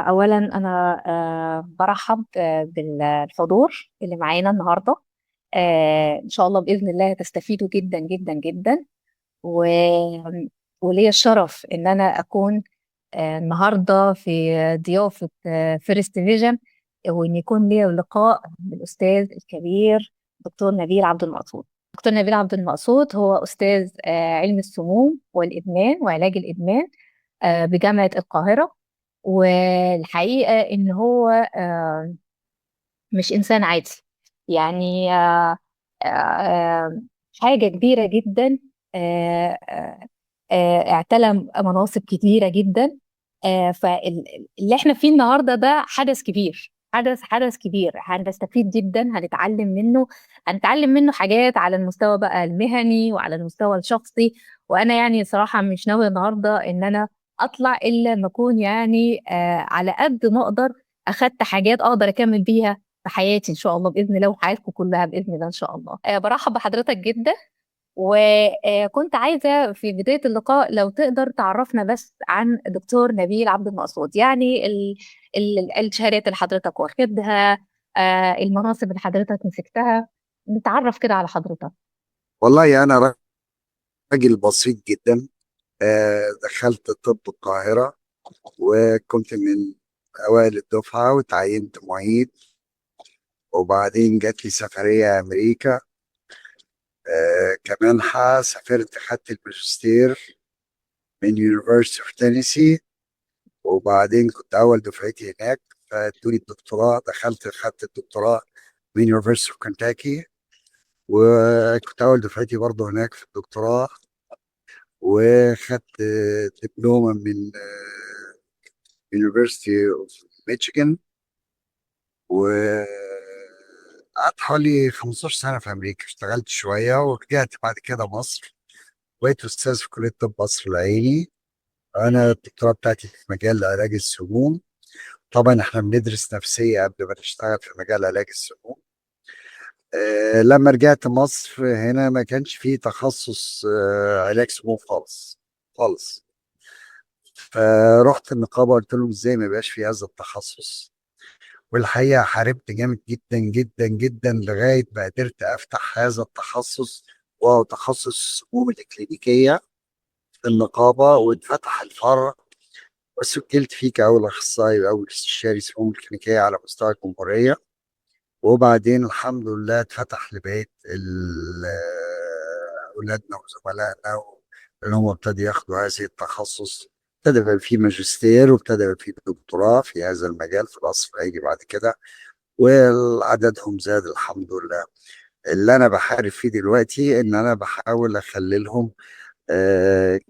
أولا أنا برحب بالحضور اللي معانا النهاردة. إن شاء الله بإذن الله تستفيدوا جدا جدا جدا. و... وليا الشرف إن أنا أكون النهاردة في ضيافة فيرست فيجن، وإن يكون لي لقاء بالأستاذ الكبير دكتور نبيل عبد المقصود. دكتور نبيل عبد المقصود هو أستاذ علم السموم والإدمان وعلاج الإدمان بجامعة القاهرة. والحقيقة إن هو مش إنسان عادي، يعني حاجة كبيرة جدا. اعتلى مناصب كتيرة جدا. فاللي احنا فيه النهاردة ده حدث كبير، حدث كبير، هنستفيد جدا، هنتعلم منه. هنتعلم منه حاجات على المستوى بقى المهني وعلى المستوى الشخصي. وأنا يعني صراحة مش ناوية النهاردة إن أنا أطلع إلا لما أكون يعني على قد ما أقدر أخدت حاجات أقدر أكمل بيها في حياتي ان شاء الله باذن الله، وحياتكم كلها باذن الله ان شاء الله. برحب بحضرتك جدا. وكنت عايزه في بدايه اللقاء لو تقدر تعرفنا بس عن دكتور نبيل عبد المقصود، يعني الشهادات اللي حضرتك واخدها، المناصب اللي حضرتك مسكتها، نتعرف كده على حضرتك. والله أنا راجل بسيط جدا. دخلت طب القاهرة وكنت من أوائل الدفعة وتعينت معيد. وبعدين جات لي سفرية أمريكا. كمنحة سافرت خدت الماجستير من يونيفرسيتي اوف تينيسي. وبعدين كنت أول دفعتي هناك فادوني الدكتوراه، دخلت خدت الدكتوراه من يونيفرسيتي اوف كنتاكي. وكنت أول دفعتي برضه هناك في الدكتوراه. وخدت دبلومة من University of Michigan. وقعدت حوالي 15 سنة في أمريكا، اشتغلت شوية ورجعت بعد كده مصر. بقيت أستاذ في كلية طب قصر العيني. أنا الدكتوراه بتاعتي في مجال علاج السموم. طبعا احنا بندرس نفسية قبل ما نشتغل في مجال علاج السموم. لما رجعت مصر هنا ما كانش فيه تخصص علاج سموم خالص خالص. فرحت النقابة قلت لهم ازاي ما بقاش في هذا التخصص. والحقيقة حاربت جامد جدا جدا جدا لغاية ما قدرت أفتح هذا التخصص، وهو تخصص السموم الإكلينيكية في النقابة، واتفتح الفرع وسجلت فيه كأول أخصائي وأول استشاري سموم إكلينيكية على مستوى الجمهورية. وبعدين الحمد لله اتفتح لبقية أولادنا وزملائنا اللي هم ابتدوا ياخدوا هذه التخصص. ابتدى يبقى في ماجستير وابتدى يبقى في دكتوراه في هذا المجال في القصر العيني بعد كده. وعددهم زاد الحمد لله. اللي انا بحارب فيه دلوقتي ان انا بحاول اخللهم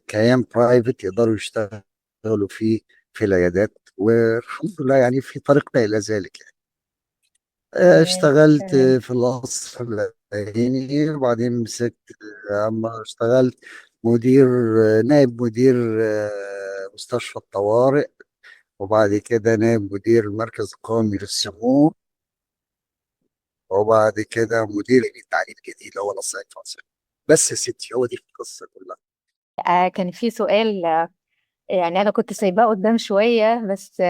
كيان برايفت يقدروا يشتغلوا فيه في العيادات، والحمد لله يعني في طريقنا الى ذلك يعني. تمام اشتغلت تمام. في القصر العيني وبعدين مسكت. اما اشتغلت مدير نائب مدير مستشفى الطوارئ. وبعد كده نائب مدير المركز القومي للسموم. وبعد كده مدير التعليم الجديد اللي هو نصائح فاصل. بس يا ستي هو دي القصه كلها. كان في سؤال، يعني انا كنت سايباه قدام شويه، بس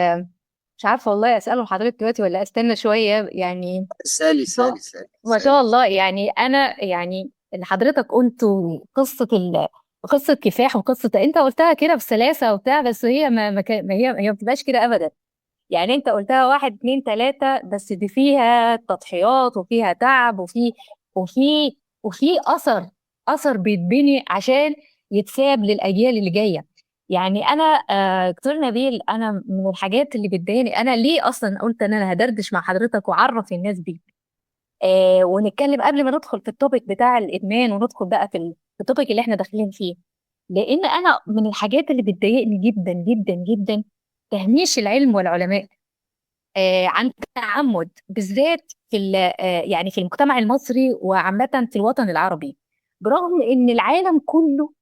مش عارفه والله اساله لحضرتك دلوقتي ولا استنى شويه يعني. سالي شاء سالي سالي ما شاء سالي. الله، يعني انا يعني اللي حضرتك قلته قصه كفاح، وقصه انت قلتها كده بسلاسه وبتاع، بس هي ما بتبقاش كده ابدا. يعني انت قلتها واحد اتنين تلاته، بس دي فيها تضحيات وفيها تعب وفي وفي اثر بيتبني عشان يتساب للاجيال اللي جايه. يعني انا دكتور نبيل، انا من الحاجات اللي بتضايقني، انا ليه اصلا قلت ان انا هدردش مع حضرتك واعرف الناس بيك ونتكلم قبل ما ندخل في التوبيك بتاع الادمان، وندخل بقى في التوبيك اللي احنا داخلين فيه. لان انا من الحاجات اللي بتضايقني جدا جدا جدا تهميش العلم والعلماء عن تعمد، بالذات في يعني في المجتمع المصري وعامة في الوطن العربي. برغم ان العالم كله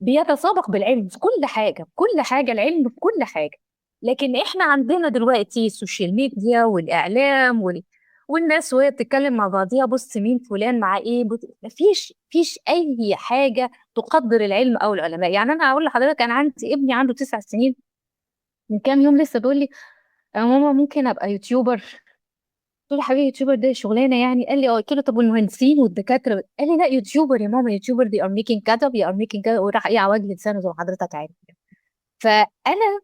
بيتسابق بالعلم في كل حاجة، في كل حاجة العلم في كل حاجة. لكن احنا عندنا دلوقتي السوشيال ميديا والإعلام والناس وهي بتتكلم مع بعضيها، بص مين فلان مع ايه، مفيش أي حاجة تقدر العلم أو العلماء. يعني أنا أقول لحضرتك، أنا عندي ابني عنده 9 سنين، من كام يوم لسه بيقول لي يا ماما ممكن ابقى يوتيوبر. قلت له حبيبي يوتيوبر ده شغلانه يعني؟ قال لي اه. قلت له طب والمهندسين والدكاتره؟ قال لي لا، يوتيوبر يا ماما، يوتيوبر دي ار ميكينج كذا، دي ار ميكينج كذا، وراح ايه على وجه لسانه زي ما حضرتك عارف. فانا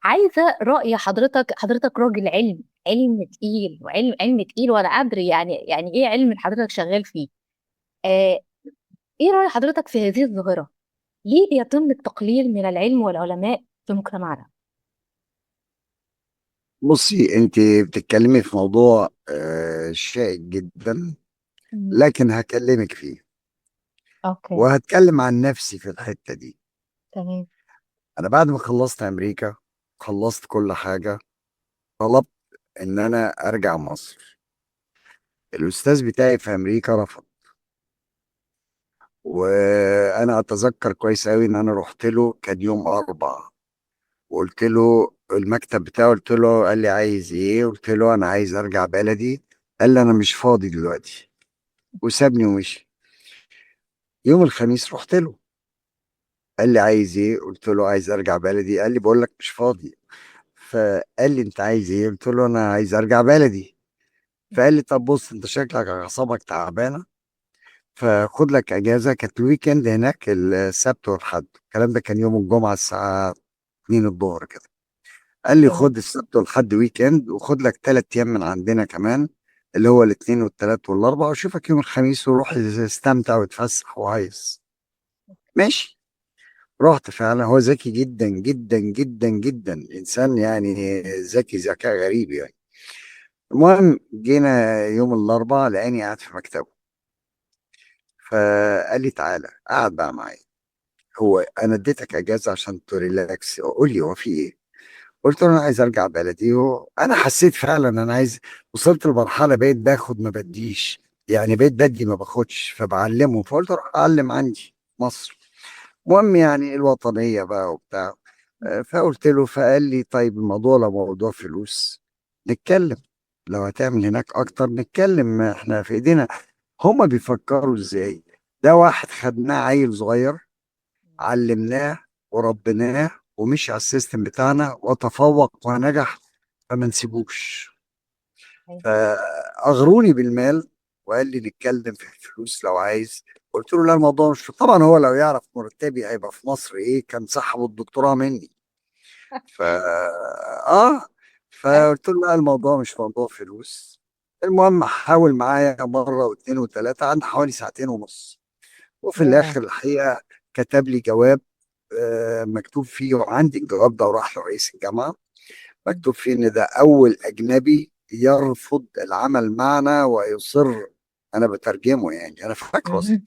عايزه راي حضرتك. حضرتك راجل علم، علم تقيل، علم تقيل، وانا ادري يعني ايه علم اللي حضرتك شغال فيه. آه ايه راي حضرتك في هذه الظاهره؟ ليه بيتم التقليل من العلم والعلماء في مجتمعنا؟ بصي، انت بتتكلمي في موضوع شائك جدا، مم. لكن هكلمك فيه اوكي. وهتكلم عن نفسي في الحتة دي. تمام. انا بعد ما خلصت امريكا، خلصت كل حاجة، طلبت ان انا ارجع مصر. الاستاذ بتاعي في امريكا رفض. وانا اتذكر كويس قوي ان انا رحت له كان يوم اربع، وقلت له المكتب بتاعه، قلت له، قال لي عايز ايه؟ قلت له انا عايز ارجع بلدي. قال لي انا مش فاضي دلوقتي، وسابني ومشي. يوم الخميس رحت له، قال لي عايز ايه؟ قلت له عايز ارجع بلدي. قال لي بقول لك مش فاضي. فقال لي انت عايز ايه؟ قلت له انا عايز ارجع بلدي. فقال لي طب بص، انت شكلك اعصابك تعبانه، فخد لك اجازه. كانت الويكند هناك السبت والحد، الكلام ده كان يوم الجمعه الساعه 2 الظهر كده. قال لي اوكي. خد السبت والحد ويكند، وخد لك 3 ايام من عندنا كمان، اللي هو الاثنين والثلاث والاربع، واشوفك يوم الخميس وروح استمتع وتفسح وعايز. ماشي. رحت فعلا. هو ذكي جدا جدا جدا جدا، انسان يعني ذكي ذكاء غريب يعني. المهم جينا يوم الاربعاء لقاني قاعد في مكتبه. فقال لي تعالى، قعد بقى معايا. هو انا اديتك اجازه عشان تريلاكس، قول لي هو في ايه؟ قلت له انا عايز ارجع بلدي، وانا حسيت فعلا انا عايز. وصلت لمرحله بقيت باخد ما بديش، يعني بقيت بدي ما باخدش، فبعلمه. فقلت اروح اعلم عندي في مصر. المهم يعني الوطنيه بقى وبتاع. فقلت له، فقال لي طيب الموضوع لو موضوع فلوس نتكلم، لو هتعمل هناك اكتر نتكلم، احنا في ايدينا. هما بيفكروا ازاي؟ ده واحد خدناه عيل صغير، علمناه وربيناه ومشي على السيستم بتاعنا وتفوق ونجح، فما نسيبوش. فأغروني بالمال، وقال لي نتكلم في الفلوس لو عايز. قلت له لا، الموضوع مش طبعا. هو لو يعرف مرتبي هيبقى في مصر ايه كان سحب الدكتوراه مني. ف اه فقلت له لا، الموضوع مش موضوع فلوس. المهم حاول معايا مرة واثنين وثلاثة، عند حوالي ساعتين ونص. وفي ياه. الآخر الحقيقة كتب لي جواب مكتوب فيه، وعندي الجواب ده وراح لرئيس الجامعة، مكتوب فيه إن ده أول أجنبي يرفض العمل معنا ويصر. أنا بترجمه يعني، أنا فاكره أصلا. مهم.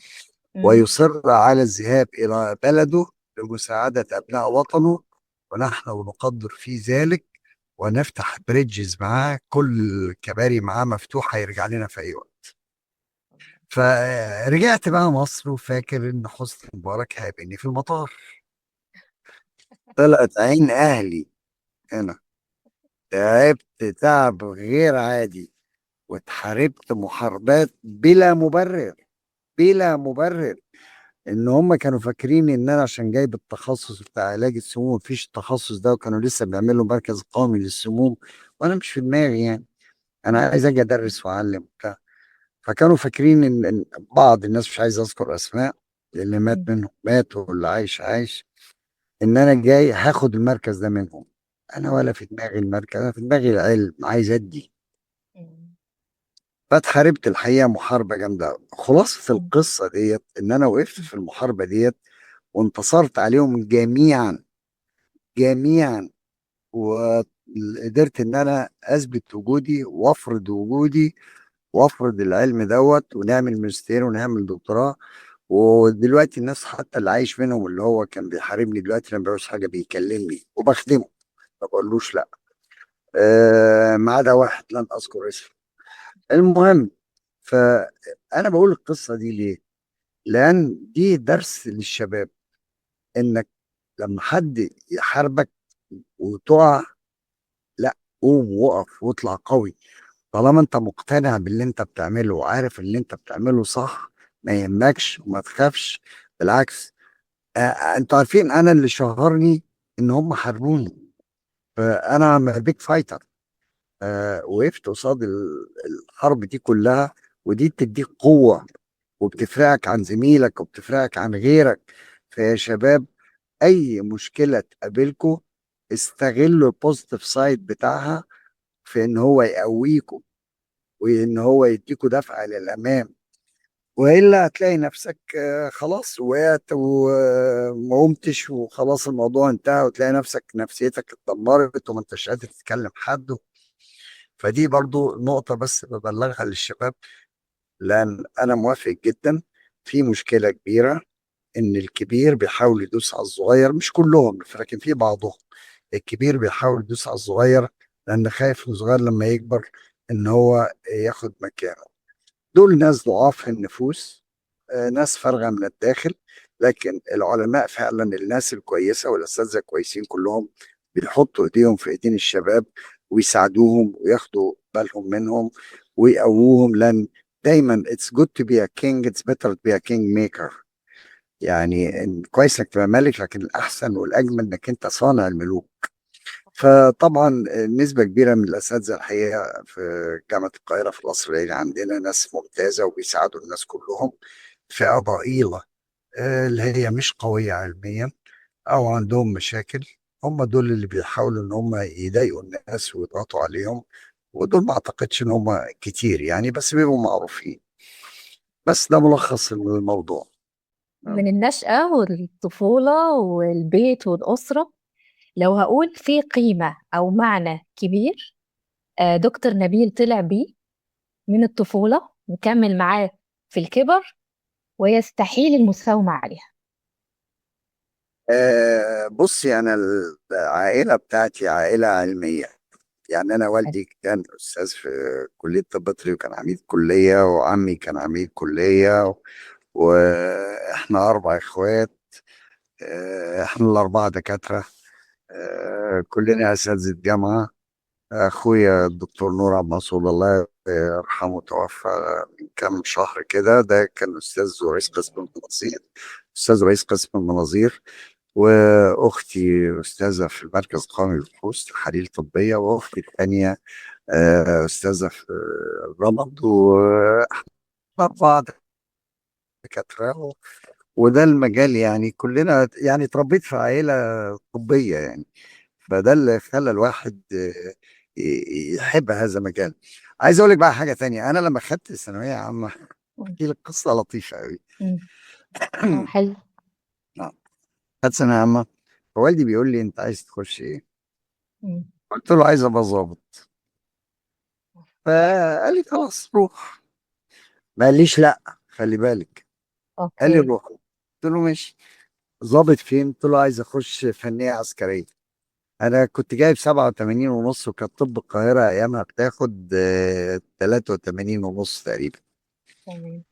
مم. ويصر على الذهاب إلى بلده لمساعدة أبناء وطنه، ونحن نقدر في ذلك، ونفتح بريدجز معاه، كل كباري معاه مفتوحة، يرجع لنا في أي وقت. فرجعت بقى مصر، وفاكر إن حسني مبارك هيقابلني في المطار. طلعت عين أهلي هنا. تعبت تعب غير عادي، واتحاربت محاربات بلا مبرر، بلا مبرر. ان هم كانوا فاكرين ان انا عشان جايب التخصص بتاع علاج السموم، مفيش التخصص ده، وكانوا لسه بيعملوا مركز قومي للسموم، وانا مش في دماغي يعني. انا عايز اجي ادرس واعلم وبتاع. فكانوا فاكرين ان بعض الناس، مش عايز اذكر اسماء، اللي مات مم. منهم مات واللي عايش عايش، ان انا جاي هاخد المركز ده منهم. انا ولا في دماغي المركز، انا في دماغي العلم، عايز ادي. مم. فاتحاربت الحقيقه محاربه جامده أوي. خلاصه مم. القصه ديت ان انا وقفت في المحاربه ديت، وانتصرت عليهم جميعا جميعا. وقدرت ان انا اثبت وجودي وافرض وجودي، وافرض العلم دوت، ونعمل ماجستير ونعمل دكتوراه. ودلوقتي الناس حتى اللي عايش منهم، اللي هو كان بيحاربني، دلوقتي لما بيعوز حاجه بيكلمني وبخدمه، ما بقولوش لا. ما عدا واحد لن اذكر اسمه. المهم، فانا بقول القصه دي ليه؟ لان دي درس للشباب، انك لما حد يحاربك وتقع، لا، قوم وقف واطلع قوي. طالما انت مقتنع باللي انت بتعمله وعارف اللي انت بتعمله صح، ما يهمكش وما تخافش. بالعكس. انتوا عارفين انا اللي شهرني ان هم حاربوني. فانا بيج فايتر. وقفت قصاد الحرب دي كلها، ودي بتديك قوة وبتفرقك عن زميلك وبتفرقك عن غيرك. فيا شباب، أي مشكلة تقابلكم استغلوا البوزيتيف سايد بتاعها في إن هو يقويكم وإن هو يديكوا دفعة للأمام. وإلا هتلاقي نفسك خلاص وقعت وما قمتش وخلاص الموضوع انتهى، وتلاقي نفسك نفسيتك اتدمرت وما انتش قادر تتكلم حد. فدي برضو نقطة بس ببلغها للشباب، لأن أنا موافق جدا. في مشكلة كبيرة إن الكبير بيحاول يدوس على الصغير، مش كلهم لكن في بعضهم. الكبير بيحاول يدوس على الصغير لأن خايف من الصغير لما يكبر إن هو ياخد مكانه. دول ناس ضعاف النفوس، ناس فارغة من الداخل. لكن العلماء فعلا الناس الكويسة والأساتذة الكويسين كلهم بيحطوا إيديهم في إيدين الشباب ويساعدوهم وياخدوا بالهم منهم ويقووهم. لأن دايما it's good to be a king, it's better to be a king maker. يعني كويس انك تبقى ملك، لكن الأحسن والأجمل انك انت صانع الملوك. فطبعا نسبة كبيرة من الأساتذة الحقيقة في جامعة القاهرة في القصر العيني عندنا ناس ممتازة وبيساعدوا الناس كلهم. فئة ضئيلة اللي هي مش قوية علميا أو عندهم مشاكل، هم دول اللي بيحاولوا إن هم يضايقوا الناس ويضغطوا عليهم. ودول ما أعتقدش إن هم كتير يعني، بس بيبقوا معروفين. بس ده ملخص الموضوع. من النشأة والطفولة والبيت والأسرة، لو هقول في قيمة أو معنى كبير دكتور نبيل طلع بيه من الطفولة وكمل معاه في الكبر ويستحيل المساومة عليها. بصي، أنا العائلة بتاعتي عائلة علمية. يعني أنا والدي كان أستاذ في كلية طب بيطري وكان عميد كلية، وعمي كان عميد كلية، وإحنا أربع إخوات. إحنا الأربعة دكاترة، كلنا أساتذة جامعة. أخويا الدكتور نور عبد المنصور الله يرحمه توفى من كام شهر كده، ده كان أستاذ ورئيس قسم المناظير، أستاذ رئيس قسم المناظير. واختي استاذه في المركز القومي للبحوث تحاليل طبيه، واختي الثانيه استاذه في الرمد. واحنا اربعه دكاتره، وده المجال يعني كلنا يعني اتربيت في عائله طبيه يعني. فده اللي خلى الواحد يحب هذا المجال. عايز اقول لك بقى حاجه تانية. انا لما خدت ثانويه عامه مم. احكي لك قصه لطيفه قوي. مم. حلو. خدت ثانويه عامه، فوالدي بيقول لي انت عايز تخش ايه؟ مم. قلت له عايز ابقى ظابط. فقال لي خلاص روح. ما قاليش لا، خلي بالك. قال لي اوكي. روح. قلت له ماشي. ظابط فين؟ قلت له عايز اخش فنية عسكرية. انا كنت جايب 87 ونص، وكانت طب القاهرة ايامها بتاخد 83 ونص تقريبا. تمام.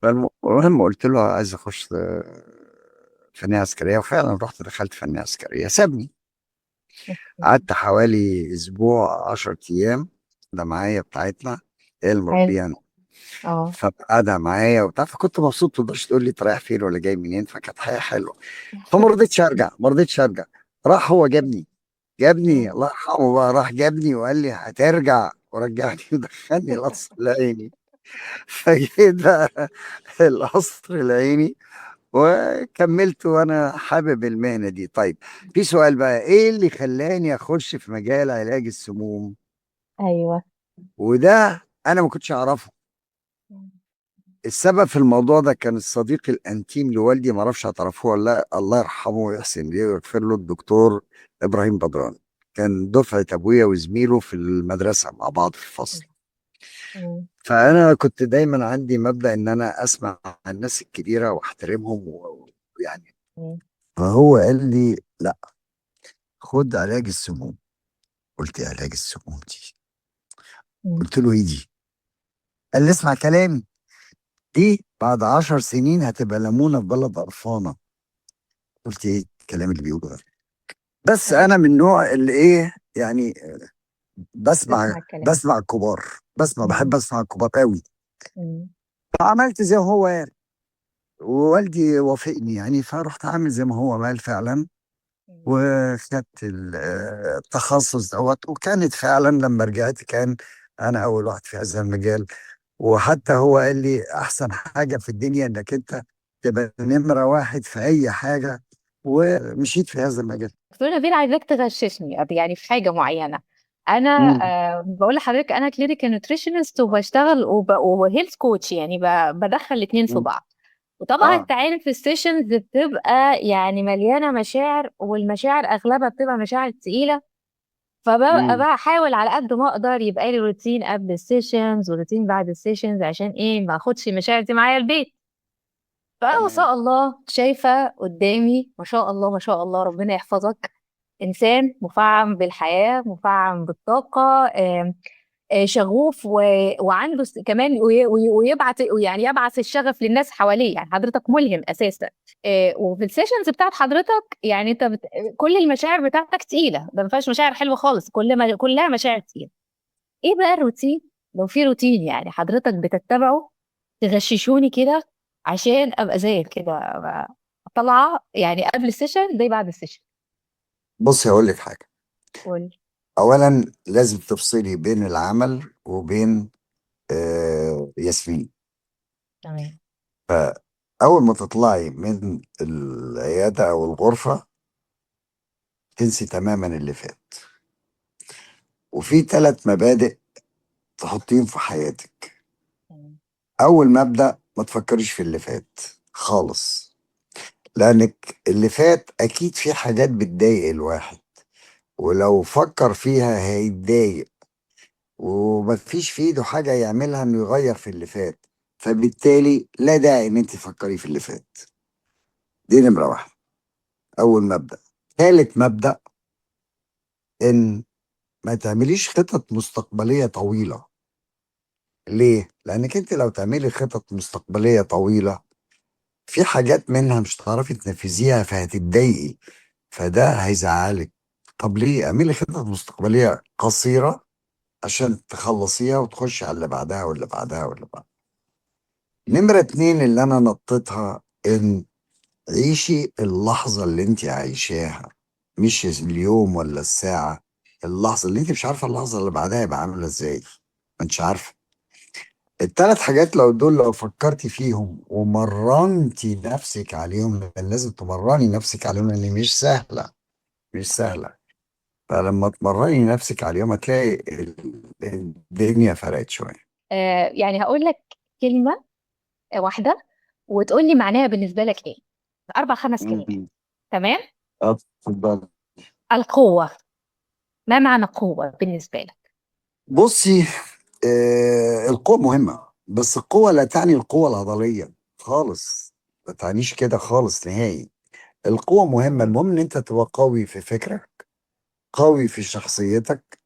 فالمهم قلت له عايز اخش فنية عسكرية، وفعلا رحت دخلت فنية عسكرية. سابني. اوكي. قعدت حوالي اسبوع 10 ايام. ده معايا بتاعتنا هي حلو. المربية، اه. فقعدها معايا وبتاع. فكنت مبسوط، ما تقدرش تقول لي انت رايح فين ولا جاي منين، فكانت حياه حلوه. فما رضيتش ارجع، ما رضيتش ارجع. راح هو جابني، جابني مم. الله يرحمه بقى، راح جابني وقال لي هترجع، ورجعني ودخلني القصر العيني. فجيت بقى القصر العيني وكملت وانا حابب المهنه دي. طيب، في سؤال بقى، ايه اللي خلاني اخش في مجال علاج السموم؟ ايوه. وده انا ما كنتش اعرفه. مم. السبب في الموضوع ده كان الصديق الانتيم لوالدي، ما اعرفش هتعرفوه ولا لا، الله يرحمه ويحسن اليه ويغفر له، الدكتور ابراهيم بدران. كان دفعه ابويا وزميله في المدرسه مع بعض في الفصل. مم. فانا كنت دايما عندي مبدا ان انا اسمع الناس الكبيره واحترمهم ويعني. مم. فهو قال لي لا، خد علاج السموم. قلت إيه علاج السموم دي؟ مم. قلت له ايه دي؟ قال لي اسمع كلامي، دي بعد 10 سنين هتبقى ليمونه في بلد قرفانه. قلت ايه الكلام اللي بيقوله ده؟ بس انا من النوع اللي ايه يعني، بسمع تسمع الكلام. بسمع الكبار، بحب مم. اسمع الكبار قوي. مم. فعملت زي ما هو قال، ووالدي وافقني يعني، فرحت عامل زي ما هو قال فعلا. وخدت التخصص دوت، وكانت فعلا لما رجعت كان انا اول واحد في هذا المجال. وحتى هو قال لي احسن حاجة في الدنيا انك انت تبقى نمرة واحد في اي حاجة، ومشيت في هذا المجال. دكتور نبيل، عايزاك تغششني يعني في حاجة معينة. أنا مم. بقول لحضرتك أنا كلينيكال نوتريشنست، وبشتغل وهيلث كوتش، يعني بدخل الاتنين في مم. بعض. وطبعا اه. أنت عارف السيشنز بتبقى يعني مليانة مشاعر، والمشاعر أغلبها بتبقى مشاعر تقيلة. فببقى مم. بقى احاول على قد ما اقدر يبقى لي روتين قبل السيشنز وروتين بعد السيشنز، عشان ايه ما اخدش المشاعر دي معايا البيت. فما تمام. شاء الله شايفة قدامي، ما شاء الله ما شاء الله، ربنا يحفظك. إنسان مفعم بالحياة، مفعم بالطاقة، شغوف وعنده كمان ويبعت، يعني يبعث الشغف للناس حواليه. يعني حضرتك ملهم أساسا. وفي السيشنز بتاعت حضرتك يعني أنت كل المشاعر بتاعتك تقيلة، ده ما فيهاش مشاعر حلوة خالص، كلها مشاعر تقيلة. إيه بقى الروتين؟ لو في روتين يعني حضرتك بتتبعه، تغششوني كده عشان ابقى زيك كده، أبقى طالعه يعني قبل السيشن زي بعد السيشن. بصي هقول لك حاجة. قول. اولا لازم تفصلي بين العمل وبين ياسمين. تمام. فاول ما تطلعي من العيادة او الغرفة تنسي تماما اللي فات. وفي 3 مبادئ تحطيهم في حياتك. تمام. اول مبدأ ما تفكريش في اللي فات خالص، لانك اللي فات اكيد في حاجات بتضايق الواحد، ولو فكر فيها هيتضايق، ومفيش في ايده حاجة يعملها انه يغير في اللي فات. فبالتالي لا داعي ان انت تفكري في اللي فات. دي نمرة واحد، اول مبدأ. ثالث مبدأ، ان ما تعمليش خطط مستقبلية طويلة. ليه؟ لانك انت لو تعملي خطط مستقبلية طويلة في حاجات منها مش هتعرفي تنفذيها فهتتضايقي، فده هيزعلك. طب ليه؟ اعملي خطط مستقبلية قصيرة عشان تخلصيها وتخشي على اللي بعدها واللي بعدها واللي بعدها. نمرة 2 اللي أنا نطيتها، إن عيشي اللحظة اللي أنت عايشاها، مش اليوم ولا الساعة. اللحظة اللي أنت مش عارفة اللحظة اللي بعدها يبقى عاملة إزاي، ما أنتش عارفة. ال3 حاجات لو دول لو فكرتي فيهم ومرنتي نفسك عليهم، لأن لازم تمرني نفسك عليهم لأن مش سهلة، مش سهلة. فلما تمرني نفسك عليهم هتلاقي الدنيا فرقت شوية. يعني هقول لك كلمه واحده، وتقول لي معناها بالنسبه لك ايه. 4 5 كلمات. مم. تمام. اتفضل. القوه. ما معنى قوه بالنسبه لك؟ بصي، القوة مهمة، بس القوة لا تعني القوة العضلية خالص، ما تعنيش كده خالص نهائي. القوة مهمة، المهم ان انت تبقى قوي في فكرك، قوي في شخصيتك،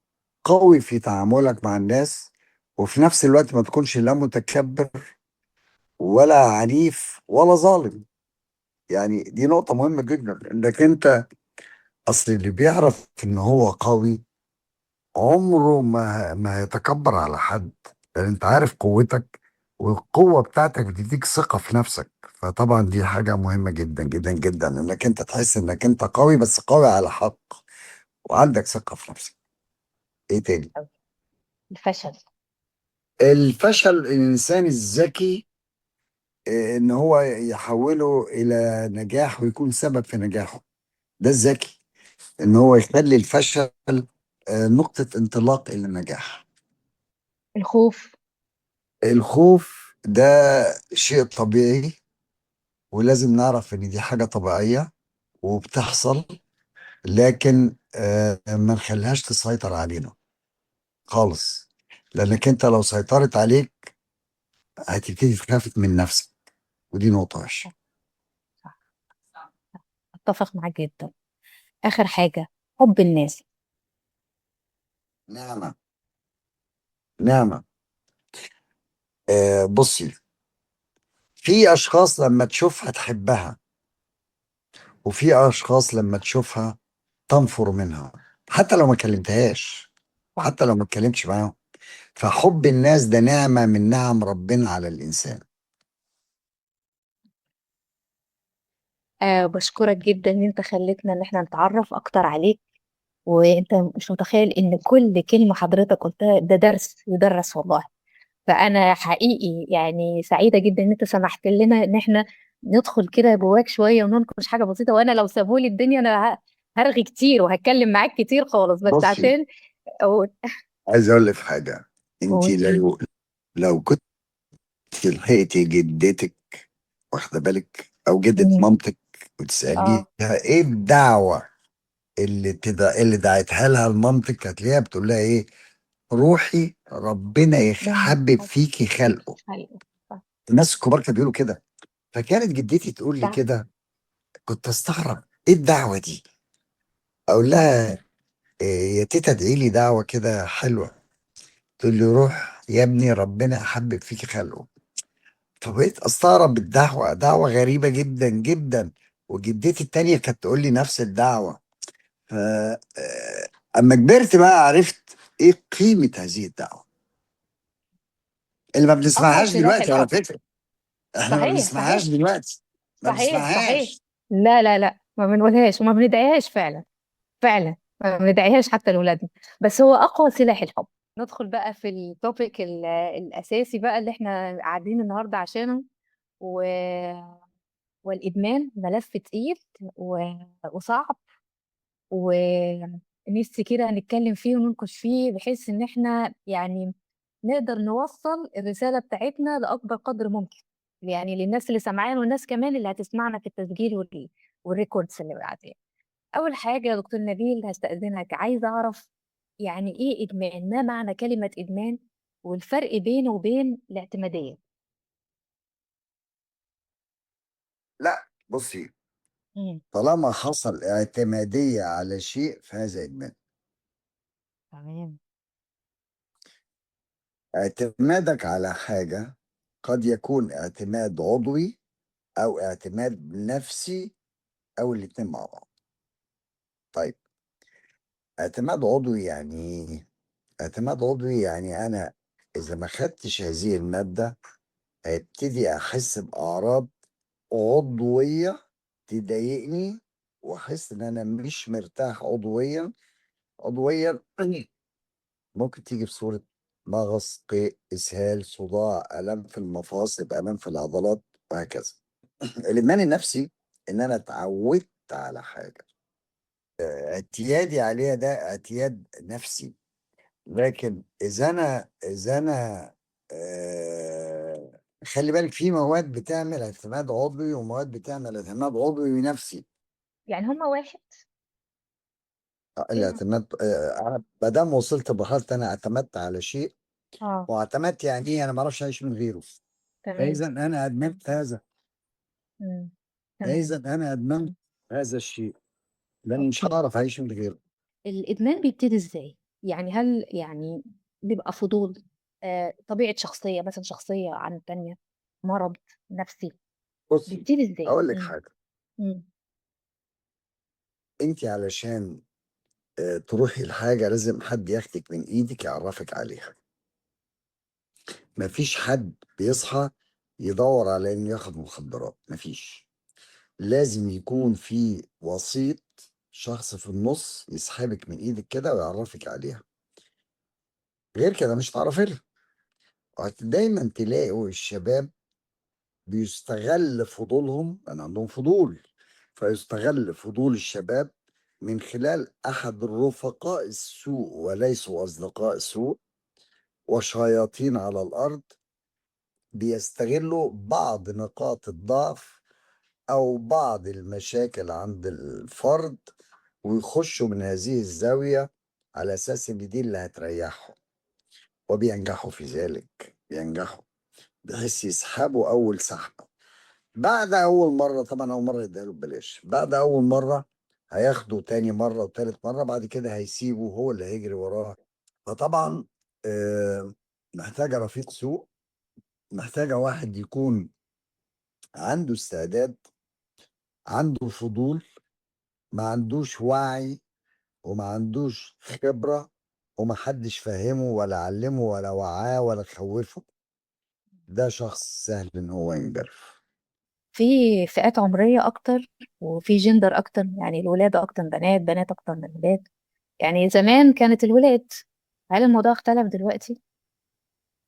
قوي في تعاملك مع الناس، وفي نفس الوقت ما تكونش لا متكبر ولا عنيف ولا ظالم. يعني دي نقطة مهمة جدا، انك انت اصل اللي بيعرف ان هو قوي عمره ما هيتكبر على حد، لان انت عارف قوتك، والقوة بتاعتك بتديك ثقة في نفسك. فطبعا دي حاجة مهمة جدا جدا جدا، انك انت تحس انك انت قوي بس قوي على حق، وعندك ثقة في نفسك. ايه تاني؟ الفشل. الفشل الانسان الذكي، ان هو يحوله الى نجاح ويكون سبب في نجاحه. ده الذكي، ان هو يخلي الفشل نقطة انطلاق الى النجاح. الخوف. الخوف ده شيء طبيعي، ولازم نعرف ان دي حاجة طبيعية وبتحصل، لكن ما نخليهاش تسيطر علينا خالص. لانك انت لو سيطرت عليك هتبتدي تخاف من نفسك، ودي نقطة وحشة. صح. صح. اتفق معاك جدا. اخر حاجه، حب الناس. نعمة. نعمة. بصي، في اشخاص لما تشوفها تحبها، وفي اشخاص لما تشوفها تنفر منها، حتى لو ما كلمتهاش، صح. حتى لو ما اتكلمتش معاهم. فحب الناس ده نعمة من نعم ربنا على الإنسان. بشكرك جدا ان انت خليتنا ان احنا نتعرف اكتر عليك. وانت مش متخيل ان كل كلمة حضرتك قلتها ده درس يدرس والله. فانا حقيقي يعني سعيدة جدا ان انت سمحت لنا ان احنا ندخل كده جواك شوية ونناقش حاجة بسيطة. وانا لو سابولي الدنيا انا هرغي كتير وهتكلم معاك كتير خالص، بس بصي، عشان أقول. عايز اقول لك حاجه. انت قول. لو كنت لحقتي جدتك، واخده بالك، او جده مم. مامتك، اه. وتساليها ايه الدعوه اللي دعيتها لها لمامتك، هتلاقيها بتقول لها ايه؟ روحي ربنا لما يحبب فيكي خلقه. حقيقي. صح. الناس الكبار كانوا بيقولوا كده. فكانت جدتي تقول لي صح. كده، كنت استغرب ايه الدعوه دي. اقول لها إيه يا تيتا، ادعي لي دعوه كده حلوه. تقول لي روح يا ابني ربنا يحبب فيكي خلقه. فبقيت استغرب الدعوه، دعوه غريبه جدا جدا. وجدتي التانية كانت تقول لي نفس الدعوه. ف اما كبرت بقى عرفت ايه قيمه هذه الدعوه اللي ما اقوى بنسمعهاش سلاح دلوقتي على الحب. فكره. احنا ما صحيح بنسمعهاش صحيح. دلوقتي، ما صحيح صحيح. بنسمعهاش. لا لا لا، ما بنقولهاش وما بندعيهاش فعلا. فعلا ما بندعيهاش حتى لأولادنا. بس هو أقوى سلاح الحب. ندخل بقى في التوبيك الأساسي بقى اللي احنا قاعدين النهاردة عشانه. و... والإدمان ملف تقيل وصعب. ونفسي كده نتكلم فيه ونناقش فيه بحيث إن احنا يعني نقدر نوصل الرسالة بتاعتنا لأكبر قدر ممكن، يعني للناس اللي سامعانا والناس كمان اللي هتسمعنا في التسجيل والريكوردز اللي بعدين. أول حاجة يا دكتور نبيل هستأذنك، عايزة أعرف يعني إيه إدمان؟ ما معنى كلمة إدمان؟ والفرق بينه وبين الاعتمادية؟ لا، بصي، امم. طالما حصل اعتمادية على شيء فهذا إدمان. تمام. اعتمادك على حاجة قد يكون اعتماد عضوي أو اعتماد نفسي، أو الاتنين مع بعض. طيب، اعتماد عضوي يعني إيه؟ اعتماد عضوي يعني أنا إذا ما خدتش هذه المادة هيبتدي أحس بأعراض عضوية تضايقني، وأحس إن أنا مش مرتاح عضويا. عضويا ممكن تيجي في صورة مغص، قيء، إسهال، صداع، آلام في المفاصل، آلام في العضلات، وهكذا. الإدمان النفسي إن أنا اتعودت على حاجة، اعتيادي عليها ده اعتياد نفسي. لكن إذا أنا خلي بالك في مواد بتعمل اعتماد عضوي ومواد بتعمل اعتماد عضوي ونفسي. يعني هما واحد؟ ايه. الاعتماد أنا ما دام وصلت لمرحلة أنا اعتمدت على شيء، اه. واعتمدت يعني إيه؟ أنا ما أعرفش أعيش من غيره. تمام. فإذا أنا أدمنت هذا، امم. تمام. فإذا أنا أدمنت هذا الشيء، لأن مش اوكي. هعرف أعيش من غيره. الإدمان بيبتدي ازاي؟ يعني هل يعني بيبقى فضول، طبيعة شخصية مثلا، شخصية عن التانية، مرض نفسي؟ بصي، بيبتدي ازاي؟ أقول لك حاجة. امم. أنت علشان تروحي لحاجة لازم حد ياخدك من إيدك يعرفك عليها. مفيش حد بيصحى يدور على إنه ياخد مخدرات، مفيش. لازم يكون في وسيط، شخص في النص يسحبك من إيدك كده ويعرفك عليها. غير كده مش هتعرفي لها. دايما تلاقوا الشباب بيستغل فضولهم، لأن عندهم فضول، فيستغل فضول الشباب من خلال أحد الرفقاء السوء وليسوا أصدقاء السوء وشياطين على الأرض، بيستغلوا بعض نقاط الضعف أو بعض المشاكل عند الفرد، ويخشوا من هذه الزاوية على أساس إن دي اللي هتريحهم. وبينجحوا في ذلك، بينجحوا بحيث يسحبوا أول سحبة. بعد أول مرة طبعا، أول مرة يديله ببلاش، بعد أول مرة هياخده تاني مرة وتالت مرة، بعد كده هيسيبه هو اللي هيجري وراه. فطبعا محتاجة رفيق سوء، محتاجة واحد يكون عنده استعداد، عنده فضول، ما عندوش وعي، وما عندوش خبرة، وما حدش فهمه ولا علمه ولا وعاه ولا خوفه. ده شخص سهل ان هو ينجرف. في فئات عمرية أكتر، وفي جندر أكتر، يعني الولاد أكتر من بنات، بنات أكتر من ولاد. يعني زمان كانت الولاد. هل الموضوع اختلف دلوقتي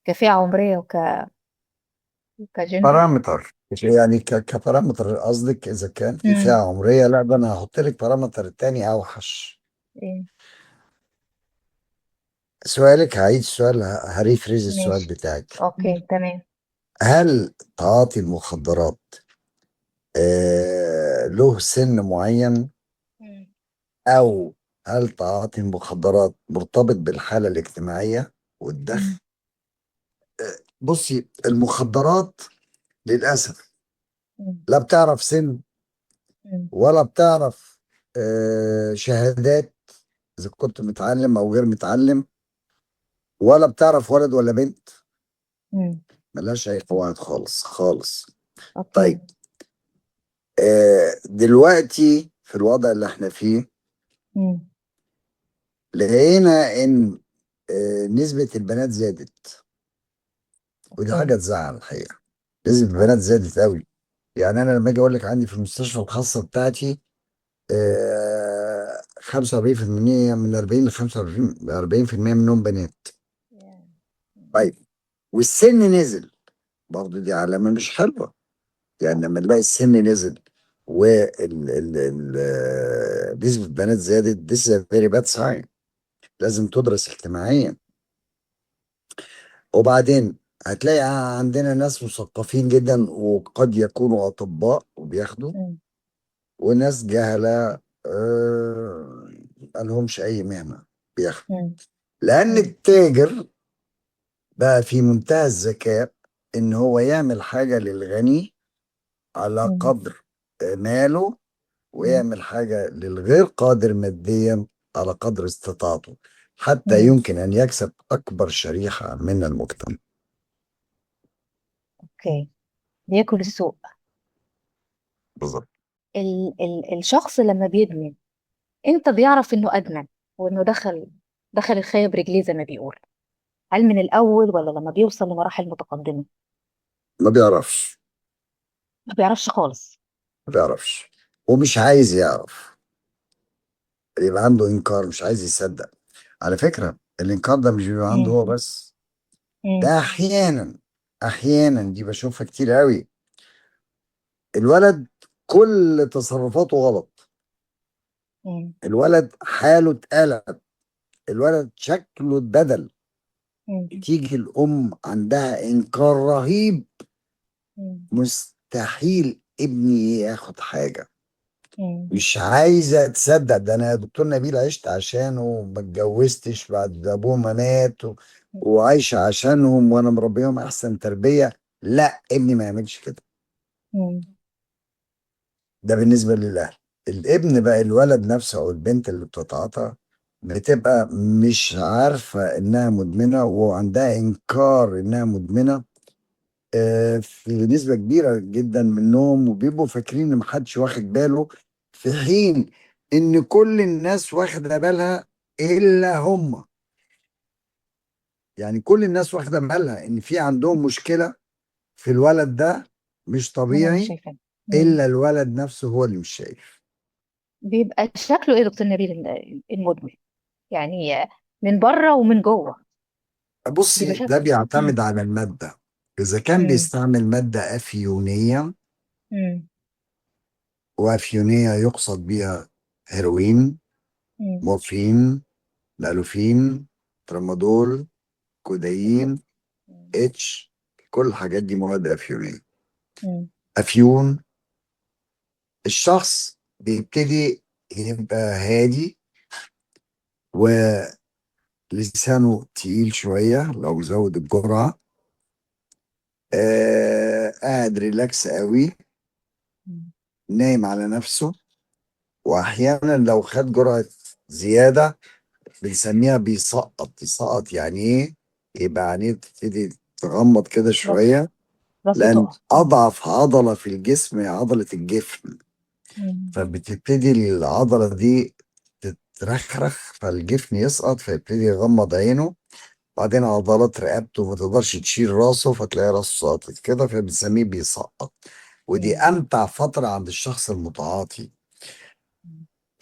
كفئة عمرية وكجندر؟ بارامتر يعني كبارامتر قصدك اذا كان في فئة امم. عمرية؟ لا، ده انا هحط لك بارامتر تاني اوحش. ايه. سؤالك، هعيد السؤال، هريفريز السؤال ماشي. بتاعك. اوكي تمام. هل تعاطي المخدرات له سن معين، مم. او هل تعاطي المخدرات مرتبط بالحالة الاجتماعية والدخل؟ مم. بصي، المخدرات للأسف مم. لا بتعرف سن، مم. ولا بتعرف شهادات إذا كنت متعلم أو غير متعلم، ولا بتعرف ولد ولا بنت. مم. ملهاش أي قواعد خالص خالص. اوكي. طيب، دلوقتي في الوضع اللي احنا فيه مم. لقينا إن نسبة البنات زادت، ودي اوكي. حاجة تزعل الحقيقة. نسبة البنات زادت قوي. يعني أنا لما أجي أقول لك عندي في المستشفى الخاصة بتاعتي 45% من 40 ل 45 40% منهم بنات. Yeah. مم. طيب، والسن نزل، برضه دي علامة مش حلوة. يعني لما نلاقي السن نزل نسبة البنات زادت، this is a very bad sign. لازم تدرس اجتماعيا. وبعدين هتلاقي عندنا ناس مثقفين جدا وقد يكونوا أطباء وبياخدوا، مم. وناس جهلة مالهمش أي مهنة بياخدوا. مم. لأن مم. التاجر بقى في منتهى الذكاء إن هو يعمل حاجة للغني على مم. قدر ماله، مم. ويعمل حاجة للغير قادر ماديا على قدر استطاعته، حتى مم. يمكن أن يكسب أكبر شريحة من المجتمع. اوكي. بياكل السوق. بالظبط. الشخص لما بيدمن، امتى بيعرف انه ادمن وانه دخل الخيب برجليه زي ما بيقول؟ هل من الاول ولا لما بيوصل لمراحل متقدمه؟ ما بيعرفش. ما بيعرفش خالص. ما بيعرفش ومش عايز يعرف. يبقى عنده إنكار، مش عايز يصدق. على فكرة الإنكار ده مش بيبقى عنده مم. هو بس، مم. ده أحيانا، أحيانا دي بشوفها كتير قوي. الولد كل تصرفاته غلط، مم. الولد حاله اتقلب، الولد شكله اتبدل. مم. تيجي الأم عندها إنكار رهيب، مم. مستحيل ابني ياخد حاجة. مم. مش عايزة تصدق، ده أنا يا دكتور نبيل عشت عشانه وما اتجوزتش بعد أبوه ما مات وعايشة عشانهم وأنا مربيهم أحسن تربية. لا، ابني ما يعملش كده. مم. ده بالنسبة للأهل. الابن بقى، الولد نفسه أو البنت اللي بتتعاطى، بتبقى مش عارفة إنها مدمنة وعندها إنكار إنها مدمنة. في نسبة كبيرة جدا منهم، وبيبقوا فاكرين إن محدش واخد باله، في حين إن كل الناس واخدة بالها إلا هم. يعني كل الناس واخدة بالها إن في عندهم مشكلة في الولد ده مش هم مش طبيعي، شايفين. مم. إلا الولد نفسه هو اللي مش شايف. بيبقى شكله ايه يا دكتور نبيل المدمن؟ يعني من بره ومن جوه بيبقى بصي، ده شكله. مم. بيعتمد على المادة. إذا كان مم. بيستعمل مادة أفيونية، مم. وأفيونية يقصد بها هيروين، مم. مورفين، الألوفين، ترامادول، الكو- كودايين، مم. اتش، كل الحاجات دي مواد أفيونية. مم. أفيون، الشخص بيبتدي يبقى هادي ولسانه تقيل شوية لو زود الجرعة، قاعد ريلاكس قوي، مم. نايم على نفسه. واحيانا لو خد جرعه زياده بنسميها بيسقط. يسقط يعني ايه؟ يبقى عينيه تبتدي تغمض كده راسه شويه، راسه لان تقع. اضعف عضله في الجسم هي عضله الجفن. مم. فبتبتدي العضله دي تترخرخ، فالجفن يسقط فيبتدي يغمض عينه. بعدين عضلات رقبته ما تقدرش تشيل راسه، فتلاقي راسه ساقط كده، فبنسميه بيسقط. ودي مم. امتع فتره عند الشخص المتعاطي.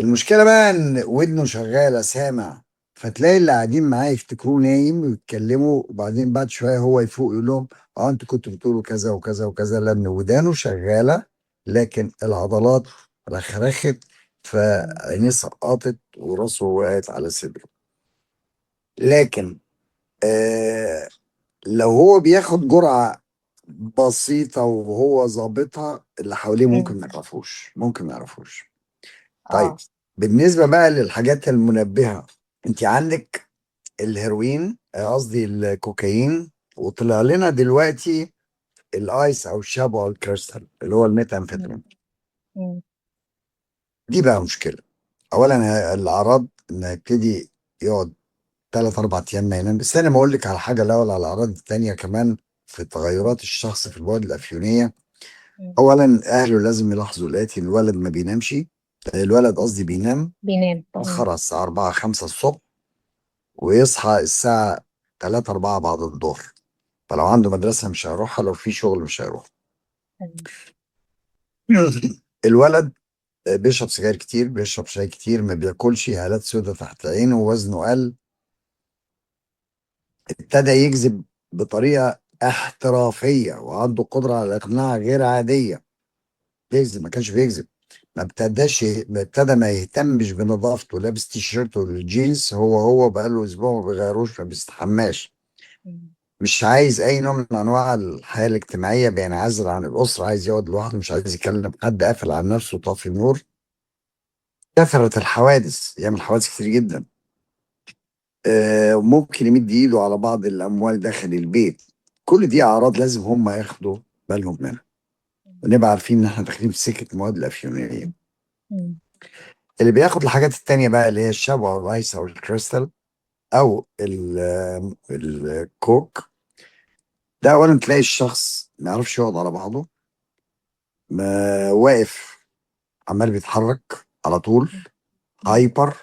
المشكله بقى ان ودنه شغاله سامع، فتلاقي اللي قاعدين معاه يفتكروه نايم ويتكلموا، وبعدين بعد شويه هو يفوق يقول لهم اه انتوا كنتوا بتقولوا كذا وكذا وكذا، لان ودانه شغاله لكن العضلات رخرخت، مم. فعينيه سقطت وراسه وقعت على صدره. لكن آه لو هو بياخد جرعه بسيطه وهو ظابطها، اللي حواليه مم. ممكن ما يعرفوش. طيب، اه. بالنسبة بقى للحاجات المنبهة، انت عندك الهيروين، قصدي الكوكايين، وطلع لنا دلوقتي الايس او الشابو او الكريستال اللي هو مم. الميثامفيتامين. مم. دي بقى مشكلة. اولا الاعراض انه يبتدي يقعد 3 4 ايام ما ينام. بس انا ما اقول لك على حاجة الاول، على الاعراض التانية كمان في تغيرات الشخص في البعد الافيونية. مم. اولا اهله لازم يلاحظوا الاتي: الولد ما بينامش، الولد قصدي بينام بينام. مم. متأخر على الساعة 4 5 الصبح، ويصحى الساعة 3 4 بعد الظهر. فلو عنده مدرسة مش هيروحها، لو في شغل مش هيروح. مم. الولد بيشرب سجاير كتير، بيشرب شاي كتير، ما بياكلش، هالات سودة تحت عينه، وزنه قل، ابتدى يكذب بطريقة احترافية، وعنده قدرة على الإقناع غير عادية. بيكذب، ما كانش بيكذب. ابتدى ما يهتمش بنظافته، لابس تيشيرت والجينز هو بقاله أسبوع ما بيغيروش، ما بيستحماش، مم. مش عايز اي نوع من انواع الحياه الاجتماعيه، بينعزل عن الاسره، عايز يقعد لوحده، مش عايز يكلم حد، قافل على نفسه، طافي النور. كثرت الحوادث، يعمل حوادث كتير جدا. وممكن يمد ايده على بعض الاموال داخل البيت. كل دي اعراض لازم هم ياخدوا بالهم منها، ونبقى عارفين ان احنا داخلين في سكه المواد الافيونيه. مم. اللي بياخد الحاجات التانية بقى اللي هي الشابو او الايس او الكريستال او الكوك، ده اولا تلاقي الشخص ما يعرفش يقعد على بعضه، ما واقف، عمال بيتحرك على طول، مم. هايبر.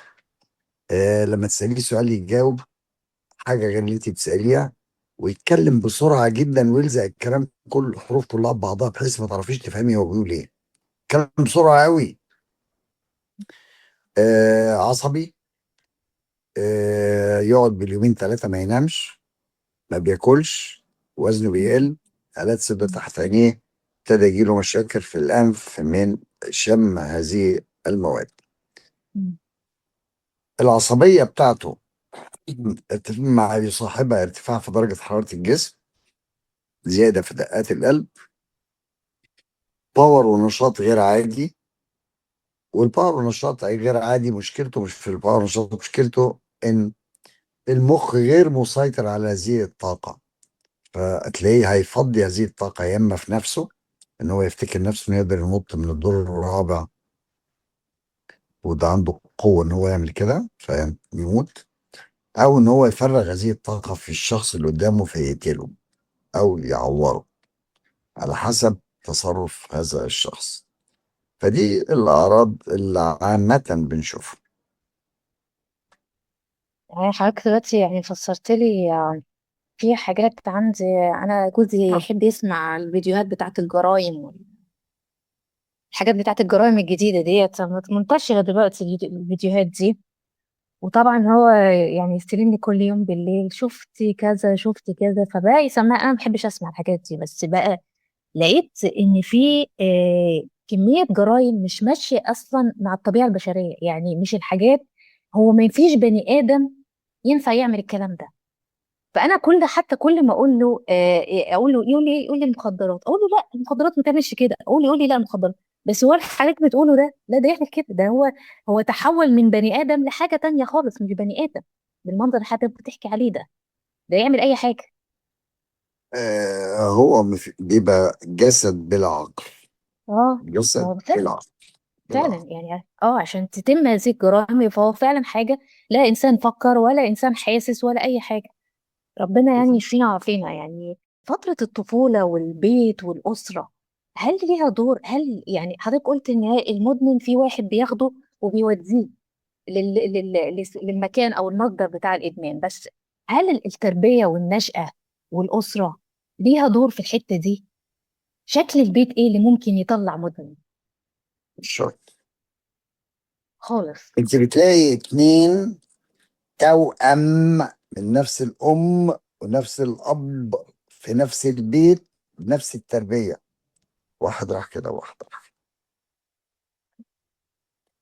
لما تسأليه سؤال يجاوب حاجة غير اللي انت بتسأليها، ويتكلم بسرعة جدا ويلزق الكلام كل الحروف كلها ببعضها بحيث ما تعرفيش تفهمي هو بيقول ايه. كلام بسرعة قوي. عصبي. يقعد باليومين 3 ما ينامش، ما بياكلش، وزنه مم. بيقل، آلات سد مم. تحت عينيه، ابتدى يجيله مشاكل في الأنف من شم هذه المواد. مم. العصبية بتاعته مع يصاحبها ارتفاع في درجة حرارة الجسم، زيادة في دقات القلب، باور ونشاط غير عادي. والباور والنشاط غير عادي مشكلته مش في الباور والنشاط، مشكلته ان المخ غير مسيطر على هذه الطاقة. فتلاقيه هيفضي هذه الطاقة يا اما في نفسه، ان هو يفتكر نفسه انه يقدر ينط من الدور الرابع، وده عنده قوة ان هو يعمل كده فيموت، او ان هو يفرغ هذه الطاقة في الشخص اللي قدامه فيقتله او يعوره، على حسب تصرف هذا الشخص. فدي الأعراض اللي عامة بنشوفها. يعني حضرتك دلوقتي يعني فسرت لي في حاجات عندي. انا جوزي يحب يسمع الفيديوهات بتاعت الجرائم، والحاجات بتاعت الجرائم الجديدة ديت منتشرة دلوقتي الفيديوهات دي. وطبعا هو يعني يستلمني كل يوم بالليل، شفتي كذا شفتي كذا، فبقى يسمع. انا ما بحبش اسمع الحاجات دي، بس بقى لقيت ان في كمية جرائم مش ماشية اصلا مع الطبيعة البشرية. يعني مش الحاجات، هو ما فيش بني ادم ينفع يعمل الكلام ده. فانا حتى كل ما اقول له اقول له يقول لي المخدرات، اقول له لا المخدرات ما تعملش كده، يقول لي لا المخدرات. بس هو اللي حضرتك بتقوله ده، لا ده يعمل كده، ده هو تحول من بني ادم لحاجه تانية خالص، مش بني ادم بالمنظر اللي حضرتك بتحكي عليه ده يعمل اي حاجه. هو بيبقى جسد بلا عقل. اه. ما جسد هو فعلا. بلا عقل. بلا فعلا عقل. يعني عشان تتم هذه الجرائم فهو فعلا حاجه لا انسان فكر ولا انسان حاسس ولا اي حاجه. ربنا يعني يشفينا ويعافينا يعني. فترة الطفولة والبيت والأسرة، هل ليها دور؟ هل يعني حضرتك قلت إن المدمن في واحد بياخده وبيوديه للمكان أو المصدر بتاع الإدمان، بس هل التربية والنشأة والأسرة ليها دور في الحتة دي؟ شكل البيت ايه اللي ممكن يطلع مدمن مش شرط. خالص؟ انت بتلاقي اتنين توأم من نفس الأم ونفس الأب في نفس البيت بنفس التربية، واحد راح كده وواحد راح.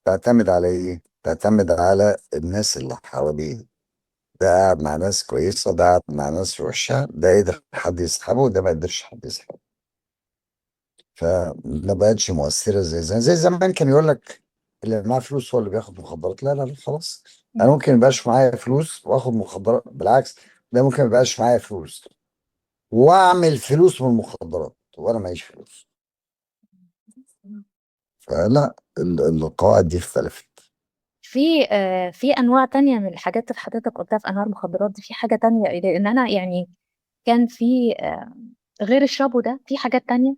تعتمد على ايه؟ تعتمد على الناس اللي حواليه. ده قاعد مع ناس كويسة، ده قاعد مع ناس وحشة، ده قدر حد يسحبه وده ما قدرش حد يسحبه. فما بقتش مؤثرة زي زمان كان يقول لك اللي معاه فلوس هو اللي بياخد مخدرات. لا لا لا، خلاص. انا مم. ممكن ميبقاش معايا فلوس واخد مخدرات، بالعكس، ده ممكن ميبقاش معايا فلوس واعمل فلوس من المخدرات وانا معيش فلوس. فلا، القواعد دي اختلفت. في انواع تانية من الحاجات اللي حضرتك قلتها في انواع المخدرات دي، في حاجة تانية؟ لان انا يعني كان في غير الشابو ده في حاجات تانية.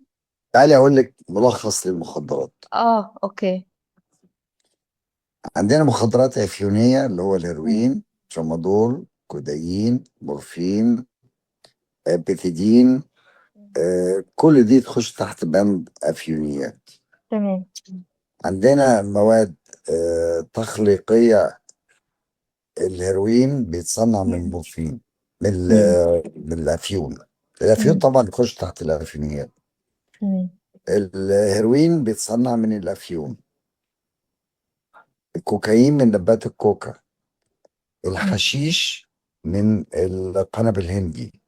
تعالي اقول لك ملخص للمخدرات. اه، اوكي. عندنا مخدرات افيونيه اللي هو مم. الهيروين، ترامادول، كودايين، مورفين، بيتيدين. كل دي تخش تحت بند افيونيات. تمام. عندنا مواد تخليقيه. الهيروين بيتصنع من مم. المورفين، مم. من الافيون. الافيون مم. طبعا يخش تحت الافيونيات. مم. الهيروين بيتصنع من الافيون. الكوكايين من نبات الكوكا. مم. الحشيش من القنب الهندي.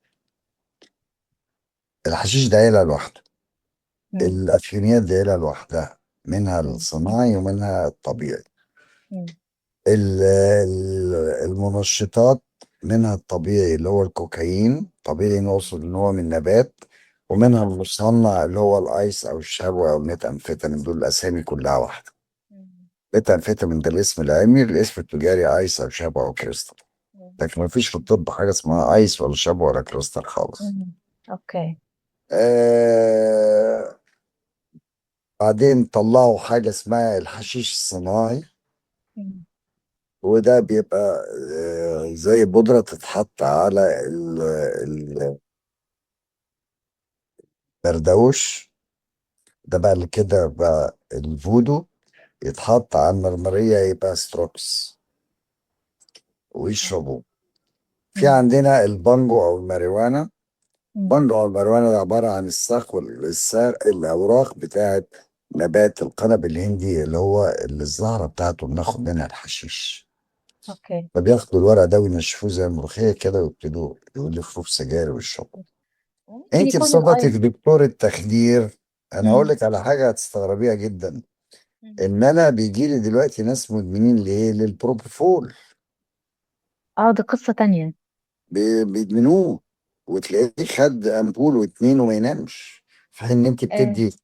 الحشيش ده عيلة لوحده. مم. الأفيونيات دي عيلة لوحدها، منها مم. الصناعي ومنها الطبيعي. مم. المنشطات منها الطبيعي اللي هو الكوكايين، طبيعي نوصل ان هو من نبات. ومنها المصنع اللي هو الايس او الشابو او الميتامفيتامين، دول الاسامي كلها واحده. مم. ميتامفيتامين ده الاسم العلمي، الاسم التجاري ايس او شابو او كريستال. مم. لكن ما فيش في الطب حاجه اسمها ايس ولا شابو ولا كريستال خالص. مم. اوكي. آه بعدين طلعوا حاجه اسمها الحشيش الصناعي. مم. وده بيبقى زي بودرة تتحط على البردوش. ده بقى اللي كده بقى الفودو، يتحط على المرمرية يبقى ستروكس ويشربوه. في مم. عندنا البانجو أو الماريوانا. مم. البانجو أو الماريوانا ده عبارة عن الساق الأوراق بتاعت نبات القنب الهندي، اللي هو اللي الزهرة بتاعته بناخد منها الحشيش. اوكي. فبياخدوا الورق ده وينشفوه زي الملوخية كده ويبتدوا يلفوه في سجاير ويشربوا. ممكن انت يكون بصفتك الايس. دكتور التخدير، انا هقول مم. لك على حاجه هتستغربيها جدا. مم. ان انا بيجي لي دلوقتي ناس مدمنين لايه؟ للبروبوفول. اه، دي قصة تانية. بيدمنوه، وتلاقيه خد امبول واتنين وما ينامش، في حين ان انت آه. بتدي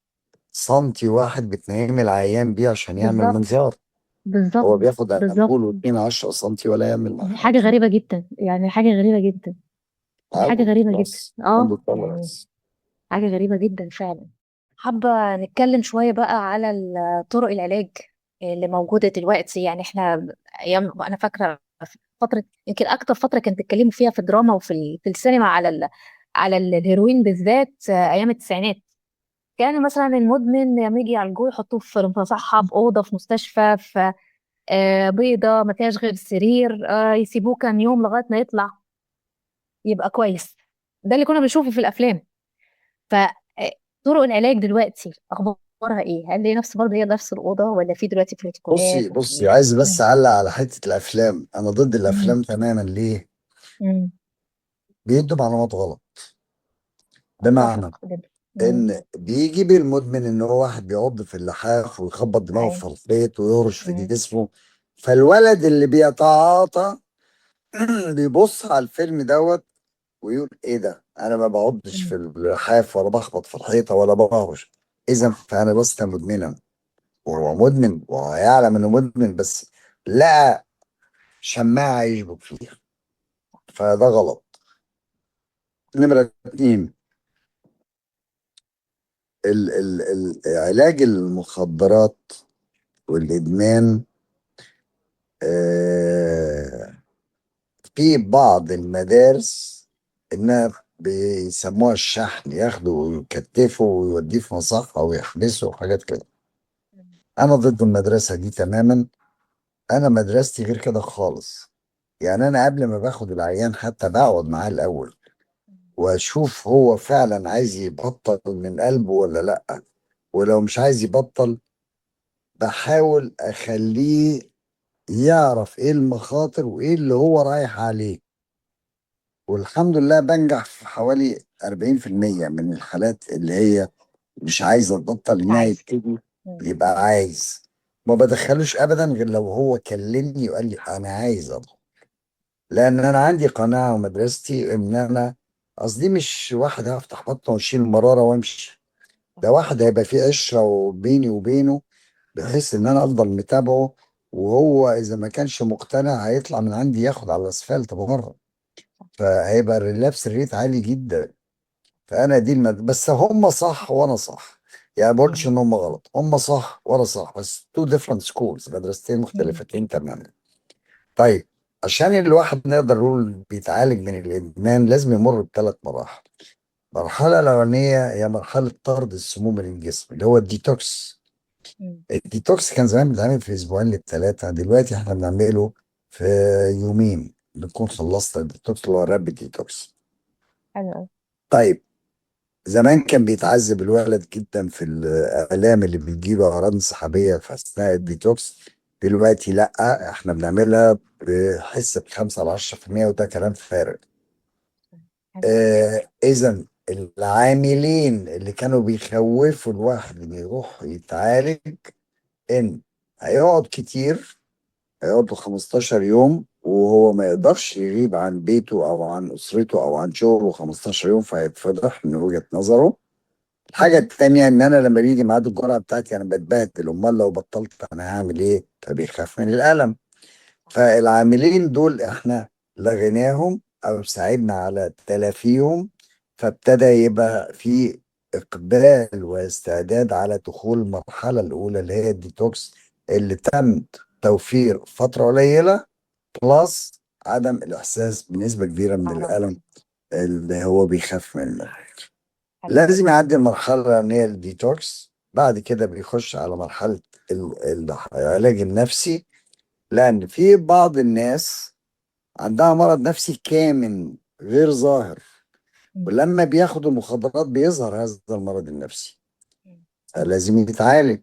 سنتي واحد بتنيم العيان بيه عشان يعمل بالظبط. منظار. بالظبط. هو بياخد بالظبط. امبول واتنين 10 سنتي ولا يعمل مع دي حاجة حاجه. غريبة جدا، يعني حاجة غريبة جدا. دي حاجة عنده غريبة جدا، خلاص، عنده يعني خلاص. حاجة غريبة جدا فعلا. حابة نتكلم شوية بقى على طرق العلاج اللي موجودة دلوقتي. يعني احنا أيام، أنا فاكرة فترة، يمكن أكتر فترة كانت بتتكلموا فيها في الدراما وفي في السينما على على الهيروين بالذات، أيام التسعينات. كان مثلا المدمن لما يجي يعالجوه يحطوه في مصحة، في أوضة، في مستشفى، في بيضة ما فيهاش غير سرير، يسيبوه كام يوم لغاية ما يطلع يبقى كويس. ده اللي كنا بنشوفه في الأفلام. فطرق العلاج دلوقتي اخبارها ايه؟ هل هي نفس برضه، هي نفس الاوضه، ولا في دلوقتي بروتوكولات بصي وفي؟ بصي، عايز بس مم. اعلق على حته الافلام. انا ضد مم. الافلام تماما. ليه؟ مم. بيدوا معلومات غلط. بمعنى اتفق جدا. مم. ان بيجي بالمدمن ان هو واحد بيعض في اللحاف ويخبط دماغه اي. في الخيط ويهرش في مم. جسمه. فالولد اللي بيتعاطى بيبص على الفيلم دوت ويقول ايه ده؟ انا ما بعضش في مم. اللحاف ولا بخبط في الحيطه ولا بهرش. اذا فانا بس مدمنا. وهو مدمن ويعلم انه مدمن، بس لقى شماعه يشبك فيها. فده غلط. نمره اتنين، علاج المخدرات والإدمان. آه، في بعض المدارس إنها بيسموها الشحن، ياخدوا ويكتفوا ويوديه في مصحة ويحبسوا وحاجات كده. أنا ضد المدرسة دي تماما. أنا مدرستي غير كده خالص. يعني أنا قبل ما باخد العيان حتى بقعد معاه الأول وأشوف هو فعلا عايز يبطل من قلبه ولا لأ. ولو مش عايز يبطل بحاول أخليه يعرف إيه المخاطر وإيه اللي هو رايح عليه. والحمد لله بنجح في حوالي 40% من الحالات اللي هي مش عايزة تبطل مش إنها عايز. يبتدي يبقى عايز. ما بدخلوش أبدا غير لو هو كلمني وقال لي أنا عايز أدخل. لأن أنا عندي قناعة ومدرستي إن أنا قصدي مش واحد هفتح بطنه واشيل المرارة وامشي. ده واحد هيبقى فيه عشرة بيني وبينه، بحيث إن أنا أفضل متابعه. وهو إذا ما كانش مقتنع هيطلع من عندي ياخد على الأسفلت بره، فهيبقى الريلابس ريت عالي جدا. فانا دي بس هم صح وانا صح. يعني ما بقولش ان هم غلط، هم صح وانا صح، بس تو ديفرنت سكولز، مدرستين مختلفتين تماما. طيب، عشان الواحد نقدر نقول بيتعالج من الادمان لازم يمر ب3 مراحل. المرحله الاولانيه هي مرحله طرد السموم من الجسم اللي هو الديتوكس. الديتوكس كان زمان بيتعمل في اسبوعين للثلاثه، دلوقتي احنا بنعمله في يومين بنكون خلصت الديتوكس اللي هو الرابid ديتوكس. حلو أوي. طيب، زمان كان بيتعذب الولد جدا في الآلام اللي بتجيله أعراض انسحابية في أثناء الديتوكس. دلوقتي لأ، احنا بنعملها بحس ب5 ل10%، وده كلام فارغ. حلو. إذا العاملين اللي كانوا بيخوفوا الواحد إنه يروح يتعالج إن هيقعد كتير، هيقعد له 15 يوم وهو ما يقدرش يغيب عن بيته أو عن أسرته أو عن شغله 15 يوم، فهيتفضح من وجهة نظره. الحاجة التانية إن أنا لما بيجي ميعاد الجرعة بتاعتي أنا بتبهدل، أمال لو بطلت أنا هعمل إيه؟ فبيخاف من الألم. فالعاملين دول إحنا لغيناهم أو ساعدنا على تلافيهم، فابتدى يبقى في إقبال واستعداد على دخول المرحلة الأولى اللي هي الديتوكس، اللي تم توفير فترة قليلة بلس عدم الإحساس بنسبة كبيرة من أعرف. الألم اللي هو بيخاف منه. حلو أوي. لازم يعدي المرحلة الأولانية الديتوكس، بعد كده بيخش على مرحلة العلاج النفسي. لأن في بعض الناس عندها مرض نفسي كامن غير ظاهر، ولما بياخدوا المخدرات بيظهر هذا المرض النفسي، لازم يتعالج.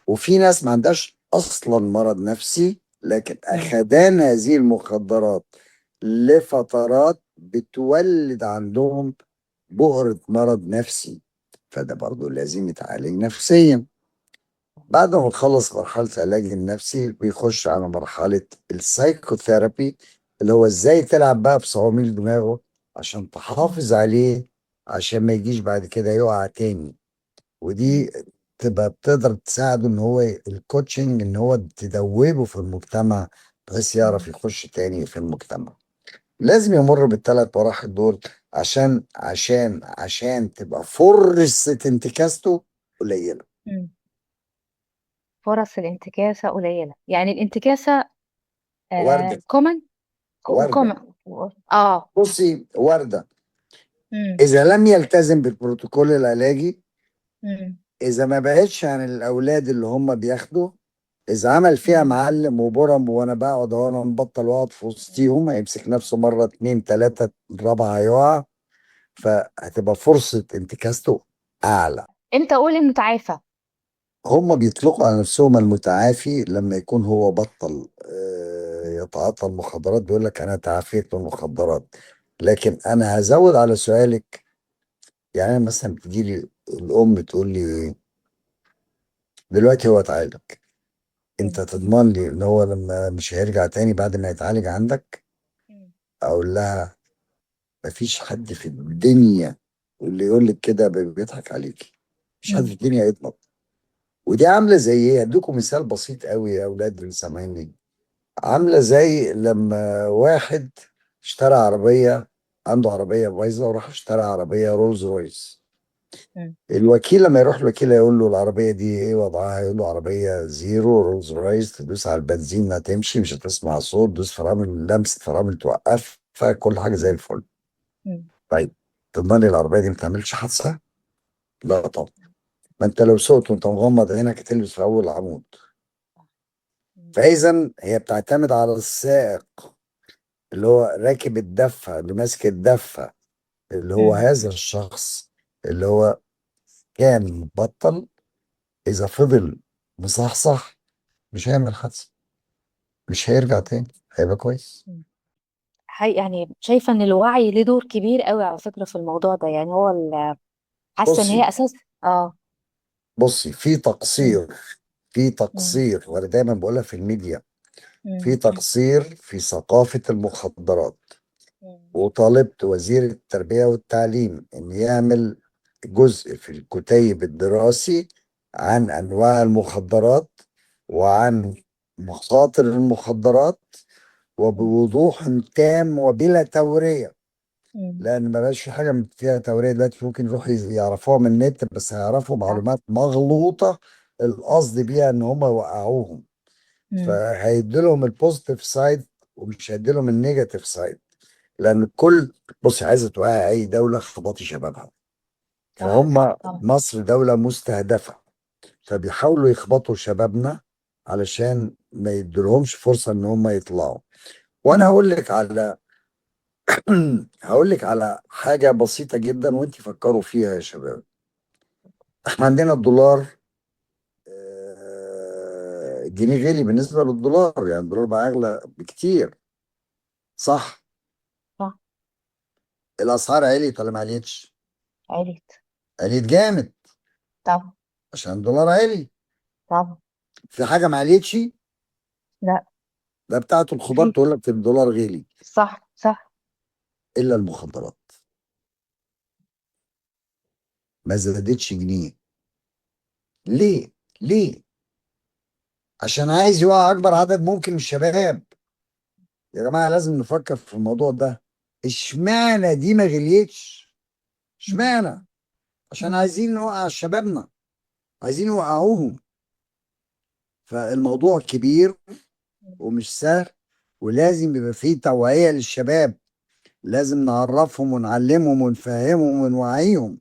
وفي ناس ما عندهاش أصلا مرض نفسي لكن أخدان هذه المخدرات لفترات بتولد عندهم بؤرة مرض نفسي، فده برضه لازم يتعالج نفسيا. بعد ما تخلص مرحلة العلاج النفسي بيخش على مرحلة السايكوثيرابي، اللي هو ازاي تلعب بقى بصواميل دماغه عشان تحافظ عليه، عشان ما يجيش بعد كده يقع تاني. ودي تبقى بتقدر تساعده ان هو الكوتشنج ان هو تدوبه في المجتمع بحيث يعرف يخش تاني في المجتمع. لازم يمر بال3 مراحل دول عشان تبقى فرصة انتكاسته قليلة. فرص الانتكاسة قليلة، يعني الانتكاسة وردة. كومن وردة. وكومن. اه. بصي وردة، مم. إذا لم يلتزم بالبروتوكول العلاجي، مم. إذا ما بعدش عن الأولاد اللي هم بياخدوا، إذا عمل فيها معلم وبرم وأنا بقعد وأنا مبطل وأقعد في وسطيهم، هيمسك نفسه مرة اتنين تلاتة الرابعة هيقع، فهتبقى فرصة انتكاسته أعلى. امتى اقول انه تعافى؟ هم بيطلقوا على نفسهم المتعافي لما يكون هو بطل يتعاطى المخدرات، بيقول لك أنا تعافيت من المخدرات. لكن أنا هزود على سؤالك. يعني أنا مثلا بتجي لي الأم تقول لي دلوقتي هو اتعالج، أنت مم. تضمن لي إن هو لما مش هيرجع تاني بعد ما يتعالج عندك؟ مم. أقول لها مفيش حد في الدنيا، واللي يقول لك كده بيضحك عليكي. مفيش حد في مم. الدنيا يضمن. ودي عاملة زي إيه؟ أديكم مثال بسيط قوي يا أولاد اللي سامعيني. عاملة زي لما واحد اشترى عربية، عنده عربية بايظة وراح اشترى عربية رولز رويس. مم. الوكيل لما يروح الوكيل يقول له العربية دي ايه وضعها، يقول له عربية زيرو رولز رويس، تدوس على البنزين هتمشي مش هتسمع صوت، دوس فرامل لمسة فرامل توقف، فكل حاجة زي الفل. مم. طيب، تضمني العربيه دي ما تعملش حادثه؟ لا طبعا. ما انت لو سوقت وانت مغمض عينك هتلبس في اول عمود. مم. فاذا هي بتعتمد على السائق اللي هو راكب الدفه، اللي ماسك الدفه، اللي هو مم. هذا الشخص اللي هو كان بطل. اذا فضل مصحصح مش هيعمل حادثه، مش هيرجع تاني، هيبقى كويس. مم. يعني شايفة ان الوعي له دور كبير قوي على فكرة في الموضوع ده، يعني هو حاسة ان بصي هي اساس. اه. بصي في مم. تقصير، في مم. تقصير، وانا دايما بقولها في الميديا، في مم. تقصير في ثقافة المخدرات. مم. وطالبت وزير التربية والتعليم ان يعمل جزء في الكتيب الدراسي عن انواع المخدرات وعن مخاطر المخدرات، مم. وبوضوح تام وبلا تورية. مم. لان ما بقاش في حاجه فيها توريه دلوقتي، ممكن يروحوا يعرفوها من النت، بس هيعرفوا صح. معلومات مغلوطه القصد بيها ان هم يوقعوهم. مم. فهيديلهم البوزيتيف سايد ومش هيديلهم النيجاتيف سايد. لان كل، بصي، عايزه توقعي اي دوله خبطي شبابها. صح فهم طبعا. مصر دوله مستهدفه، فبيحاولوا يخبطوا شبابنا علشان ما يديلهمش فرصه ان هم يطلعوا. وانا مم. هقول لك على حاجه بسيطه جدا وانت فكروا فيها يا شباب. احنا عندنا الدولار، جنيه غالي بالنسبة للدولار، يعني الدولار بقى أغلى بكتير، صح؟ صح. الأسعار عليت ولا ما عليتش؟ عرفت. عليت جامد طبعا. عشان الدولار عالي. طبعا. في حاجة ما عليتش؟ لا. ده بتاعت الخضار في. تقول لك الدولار غالي. صح. صح. إلا المخدرات ما زادتش جنيه. ليه؟ ليه؟ عشان عايز يوقع أكبر عدد ممكن من الشباب. يا جماعة لازم نفكر في الموضوع ده. اشمعنى دي ما غليتش؟ مم. اشمعنى؟ عشان مم. عايزين نوقع شبابنا، عايزين يوقعوهم. فالموضوع كبير ومش سهل، ولازم يبقى فيه توعية للشباب. لازم نعرفهم ونعلمهم ونفهمهم ونوعيهم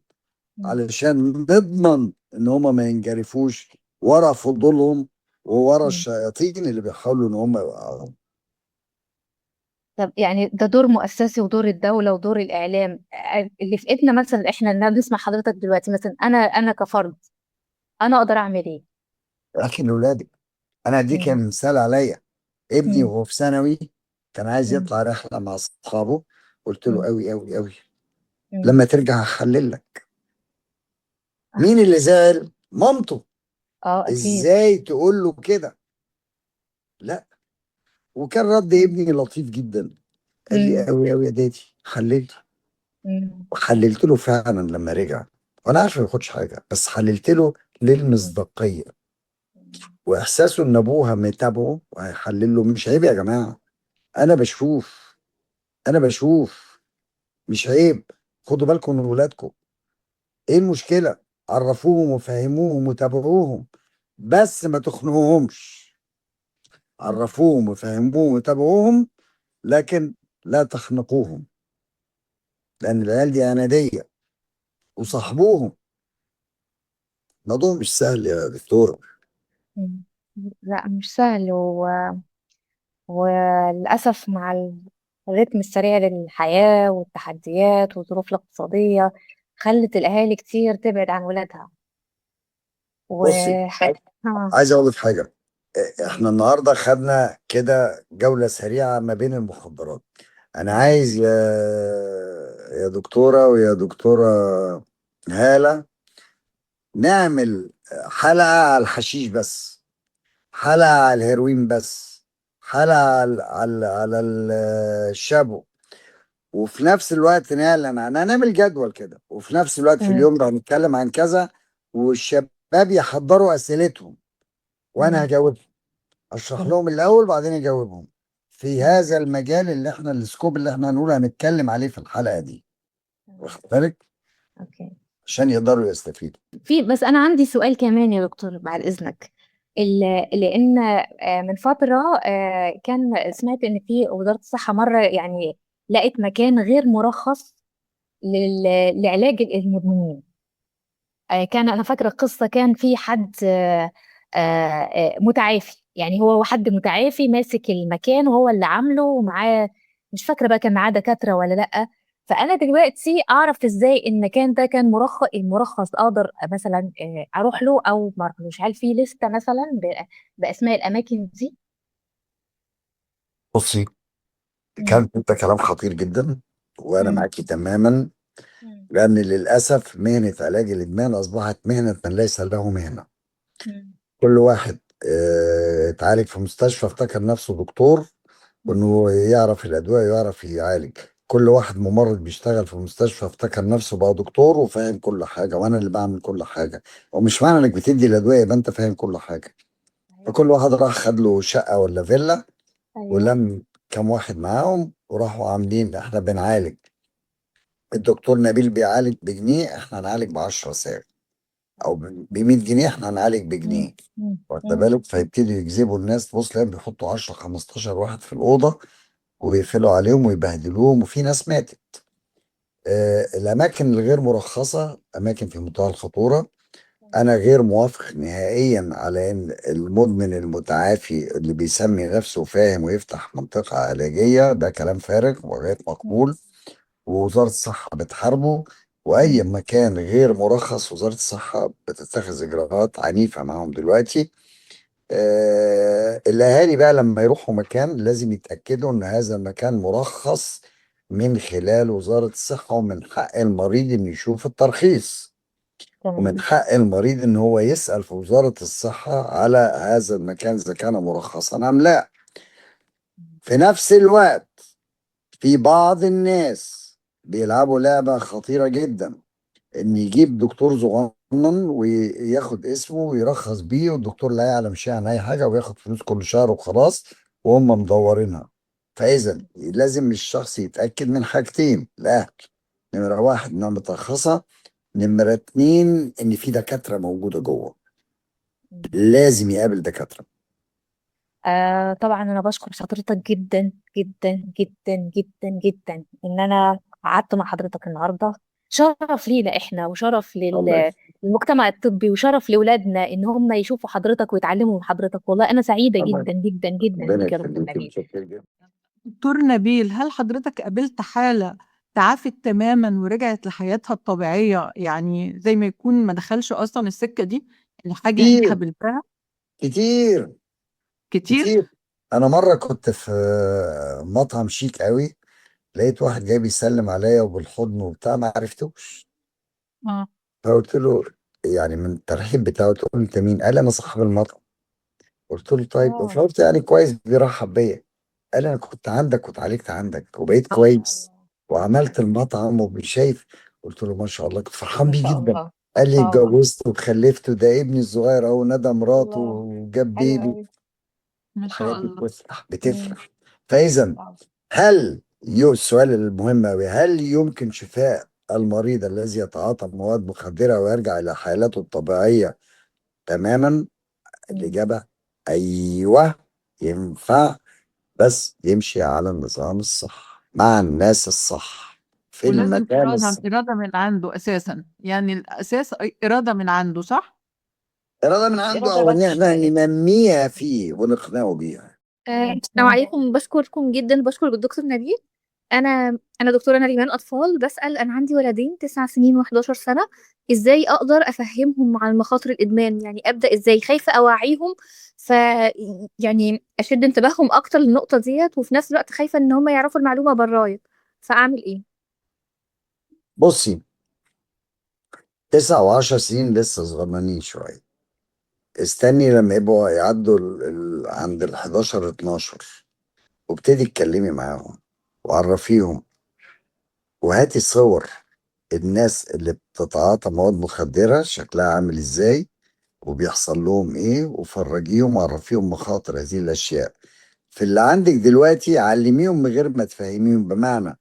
مم. علشان نضمن ان هما ما ينجرفوش ورا فضولهم وورا مم. الشياطين اللي بيحاولوا ان هم يوقعوهم. طب يعني ده دور مؤسسي ودور الدولة ودور الإعلام، اللي في إيدنا مثلا إحنا إن بنسمع حضرتك دلوقتي، مثلا أنا كفرد، أنا أقدر أعمل إيه؟ لكن ولادك، انا اديك مم. مثال عليا. ابني مم. وهو في ثانوي كان عايز مم. يطلع رحلة مع اصحابه. قلت له مم. قوي قوي قوي، مم. لما ترجع هحلل لك. آه. مين اللي زعل؟ مامته. أكيد. ازاي تقول له كده؟ لا. وكان رد مم. ابني لطيف جدا، قال لي مم. قوي قوي يا دادي حللت. مم. وحللت له فعلا لما رجع، وانا عارف ما ياخدش حاجه، بس حللت له للمصداقيه واحساسه ان ابوها متابعه وهيحلل له. مش عيب يا جماعه؟ انا بشوف، انا بشوف، مش عيب. خدوا بالكم من ولادكم. ايه المشكله؟ عرفوهم وفهموهم وتابعوهم، بس ما تخنقوهمش. عرفوهم وفهموهم وتابعوهم، لكن لا تخنقوهم، لان العيال دي اناديه. وصاحبوهم. الموضوع مش سهل يا دكتور. مم. لا مش سهل، وللأسف مع الرتم السريع للحياة والتحديات والظروف الاقتصادية خلت الأهالي كتير تبعد عن ولادها و بصي، ها. عايز اقول لك حاجه. مم. احنا النهارده خدنا كده جوله سريعه ما بين المخدرات. انا عايز يا دكتوره ويا دكتوره هاله نعمل حلقه على الحشيش بس، حلقه على الهيروين بس، حلقه على الشابو. وفي نفس الوقت نعلن هنعمل جدول كده، وفي نفس الوقت في مم. اليوم ده هنتكلم عن كذا. والشباب يحضروا اسئلتهم وانا مم. هجاوبهم. اشرح لهم الاول وبعدين اجاوبهم في مم. هذا المجال اللي احنا السكوب اللي احنا هنقول هنتكلم عليه في الحلقه دي. واخد بالك؟ اوكي. عشان يقدروا يستفيدوا. بس انا عندي سؤال كمان يا دكتور بعد اذنك. لان من فتره كان سمعت ان في وزاره الصحه مره يعني لقت مكان غير مرخص لعلاج المدمنين. كان انا فاكره قصه، كان في حد متعافي، يعني هو حد متعافي ماسك المكان وهو اللي عامله ومعاه، مش فاكره بقى كان معاه دكاتره ولا لا. فانا دلوقتي اعرف ازاي المكان ده كان مرخص اقدر مثلا اروح له او ما اروحلوش؟ هل في لسته مثلا باسماء الاماكن دي؟ بصي، مم. كان انت كلام خطير جدا، وانا مم. معاكي تماما. مم. لان للاسف مهنه علاج الادمان اصبحت مهنه من ليس له مهنه. مم. كل واحد اتعالج في مستشفى افتكر نفسه دكتور، وانه يعرف الادويه يعرف يعالج. كل واحد ممرض بيشتغل في مستشفى افتكر نفسه بقى دكتور وفاهم كل حاجه، وانا اللي بعمل كل حاجه. ومش معنى انك بتدي الادويه يبقى انت فاهم كل حاجه. صحيح. فكل واحد راح خد له شقه ولا فيلا، ايوه. ولم كام واحد معاهم وراحوا عاملين احنا بنعالج. الدكتور نبيل بيعالج بجنيه، احنا هنعالج ب10 ساعة، او ب100 جنيه احنا هنعالج مم. بجنيه. مم. واخد مم. بالك؟ فيبتدوا يجذبوا الناس، تبص لهم بيحطوا 10 15 واحد في الأوضة ويقفلوا عليهم ويبهدلوهم، وفي ناس ماتت. الأماكن الغير مرخصة أماكن في منتهى الخطورة. أنا غير موافق نهائيا على إن المدمن المتعافي اللي بيسمي نفسه فاهم ويفتح منطقة علاجية، ده كلام فارغ وغير مم. مقبول. ووزارة الصحة بتحاربه. وأي مم. مكان غير مرخص وزارة الصحة بتتخذ إجراءات عنيفة معاهم دلوقتي. الأهالي بقى لما يروحوا مكان لازم يتأكدوا إن هذا المكان مرخص من خلال وزارة الصحة، ومن حق المريض إنه يشوف الترخيص، تمام. ومن حق المريض إن هو يسأل في وزارة الصحة على هذا المكان إذا كان مرخصا أم لا. في نفس الوقت في بعض الناس بيلعبوا لعبة خطيرة جدا، ان يجيب دكتور صغنن وياخد اسمه ويرخص بيه، والدكتور لا يعلم شيء عن اي حاجه وياخد فلوس كل شهر وخلاص، وهم مدورينها. فاذا لازم الشخص يتاكد من حاجتين: الاهل، نمره واحد انها مترخصه، نمره اتنين ان في دكاتره موجوده جوه، لازم يقابل دكاتره. طبعا انا بشكر حضرتك جدا جدا جدا جدا جدا ان انا قعدت مع حضرتك النهارده. شرف لينا احنا، وشرف الله يخليك. للمجتمع الطبي، وشرف لاولادنا ان هم يشوفوا حضرتك ويتعلموا من حضرتك. والله انا سعيده الله جدا يخليك. جدا جدا ربنا بك يا دكتور يخليك، نبيل. متشكر جدا. دكتور نبيل، هل حضرتك قابلت حالة تعافت تماما ورجعت لحياتها الطبيعية، يعني زي ما يكون ما دخلش أصلا السكة دي، يعني حاجة أنت كتير قابلتها كتير كتير؟ كتير. انا مره كنت في مطعم شيك قوي، لقيت واحد جاي بيسلم عليا وبالحضن وبتاع، ما عرفتوش. اه. فقلت له، يعني من الترحيب بتاعه، قلت له انت مين؟ قال انا صاحب المطعم. قلت له طيب، اه. فقلت يعني كويس بيرحب بيا. قال انا كنت عندك واتعالجت عندك وبقيت كويس وعملت المطعم وبشايف. قلت له ما شاء الله، كنت فرحان ما بيه شاء جدا. الله. ما قال لي شاء الله. اتجوزت وخلفت، وده ابني الصغير اهو ندى مراته الله. وجاب حلو بيبي. قوي. ما الحاجات شاء دي الله. بتفرح مم. بتفرح. فاذا هل السؤال المهم أوي: هل يمكن شفاء المريض الذي يتعاطى مواد مخدرة ويرجع إلى حالته الطبيعية تماما؟ مم. الإجابة أيوه، ينفع، بس يمشي على النظام الصح مع الناس الصح في ولازم المكان إرادة الصح. إرادة من عنده أساسا، يعني الأساس إرادة من عنده، صح؟ إرادة من عنده، إرادة أو إن بس. إحنا ننميها فيه ونقنعه بيها. السلام عليكم، بشكركم جدا، بشكر الدكتور نبيل. انا دكتوره نريمان اطفال، بسال. انا عندي ولدين 9 سنين و11 سنه. ازاي اقدر افهمهم عن مخاطر الادمان؟ يعني ابدا ازاي؟ خايفه اوعيهم، ف يعني اشد انتباههم اكتر للنقطه ديت، وفي نفس الوقت خايفه ان هم يعرفوا المعلومه برايا. فاعمل ايه؟ بصي، 9 و10 سنين لسه صغننين شوية. استني لما يبقوا يعدوا عند ال11 12، وابتدي اتكلمي معاهم وعرفيهم، وهاتي صور الناس اللي بتتعاطى مواد مخدرة شكلها عامل ازاي وبيحصل لهم ايه، وفرجيهم وعرفيهم مخاطر هذه الاشياء. في اللي عندك دلوقتي علميهم من غير ما تفهميهم، بمعنى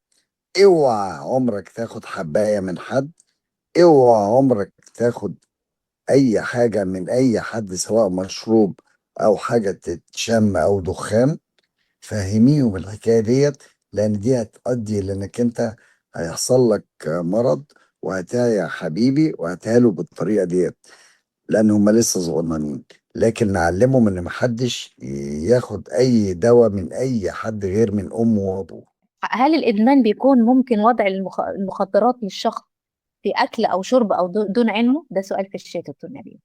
اوعى عمرك تاخد حباية من حد، اوعى عمرك تاخد اي حاجة من اي حد، سواء مشروب او حاجة تتشم او دخان. فهميهم الحكايه ديت، لان دي هتؤدي لانك انت هيحصل لك مرض، وهاتها يا حبيبي وهاتها له بالطريقه ديت، لان هم لسه صغننين. لكن نعلمهم ان محدش ياخد اي دواء من اي حد غير من امه وابوه. هل الإدمان بيكون ممكن وضع المخدرات للشخص في أكل أو شرب أو دون علمه؟ ده سؤال في الشات يا دكتور نبيل.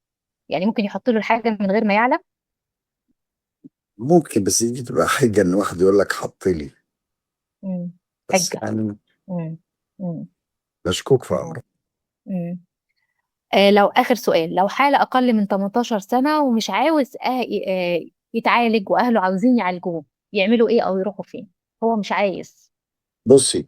يعني ممكن يحط له الحاجة من غير ما يعلم؟ ممكن، بس دي تبقى حاجه ان واحد يقول لك حط لي، مم. بس حجة. يعني مم. مم. مشكوك في تمام. امره. مم. لو آخر سؤال، لو حالة أقل من 18 سنة ومش عاوز يتعالج وأهله عاوزين يعالجوه، يعملوا إيه أو يروحوا فين؟ هو مش عايز. بصي،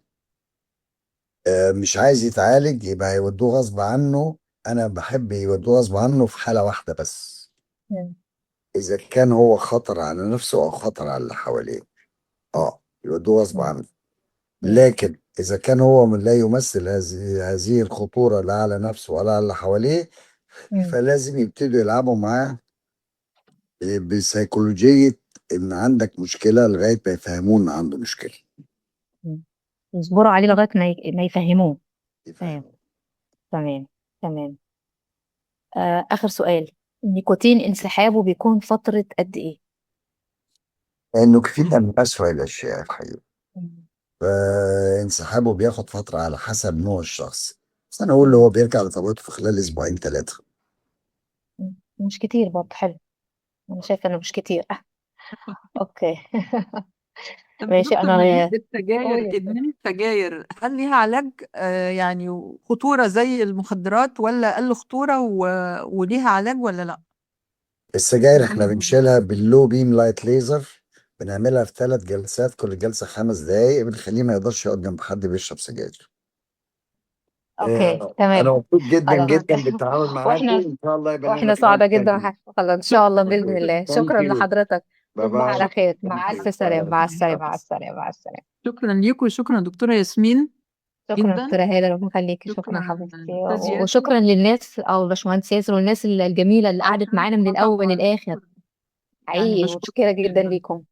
مش عايز يتعالج يبقى يودوه غصب عنه. انا بحب يودوه غصب عنه في حاله واحده بس، مم. اذا كان هو خطر على نفسه او خطر على اللي حواليه، يودوه غصب مم. عنه. مم. لكن إذا كان هو من لا يمثل هذه الخطورة لا على نفسه ولا على اللي حواليه، مم. فلازم يبتدوا يلعبوا معاه بسيكولوجية إن عندك مشكلة لغاية ما يفهموه إن عنده مشكلة. مم. يصبروا عليه لغاية ما يفهموه. تمام. يفهموه. تمام. تمام. آخر سؤال، النيكوتين انسحابه بيكون فترة قد إيه؟ لأنه كفيل من أسوأ الأشياء الحقيقة، مم. فانسحابه بياخد فترة على حسب نوع الشخص، بس أنا أقول له مم. هو بيرجع لطبيعته في خلال أسبوعين 3. مش كتير برضه، حلو. أنا شايفة إنه مش كتير. أوكي. طب يا ماشي. دكتور أنا نبيل، السجاير، قولي. إدمان السجاير هل ليها علاج يعني خطورة زي المخدرات، ولا أقل خطورة وليها علاج ولا لا؟ السجاير احنا بنشيلها باللو بيم لايت ليزر، بنعملها في 3 جلسات، كل جلسة 5 دقايق، بنخليه ما يقدرش يقعد جنب حد بيشرب سجاير. أوكي. انا تمام. مبسوط جدا خلاص. جدا بالتعامل معاكم، واحنا وان شاء الله يبقى لنا واحنا لقاء سعداء جدا تاني. خلاص ان شاء الله باذن الله. ثانك شكرا يو. لحضرتك. باي تصبح على باي. خير. ثانك مع يو. الف سلامه. مع السلامه. مع السلامه. مع السلامه. شكرا ليكم، وشكرا دكتورة ياسمين شكرا جدا. دكتوره هاله، ربنا يخليكي. شكرا شكرا حبيبتي. أستاذ ياسر. وشكرا للناس او باشمهندس ياسر والناس الجميله اللي قعدت معانا من الاول للاخر. يعني حقيقي بشكرك متشكره جدا جدا. ليكم.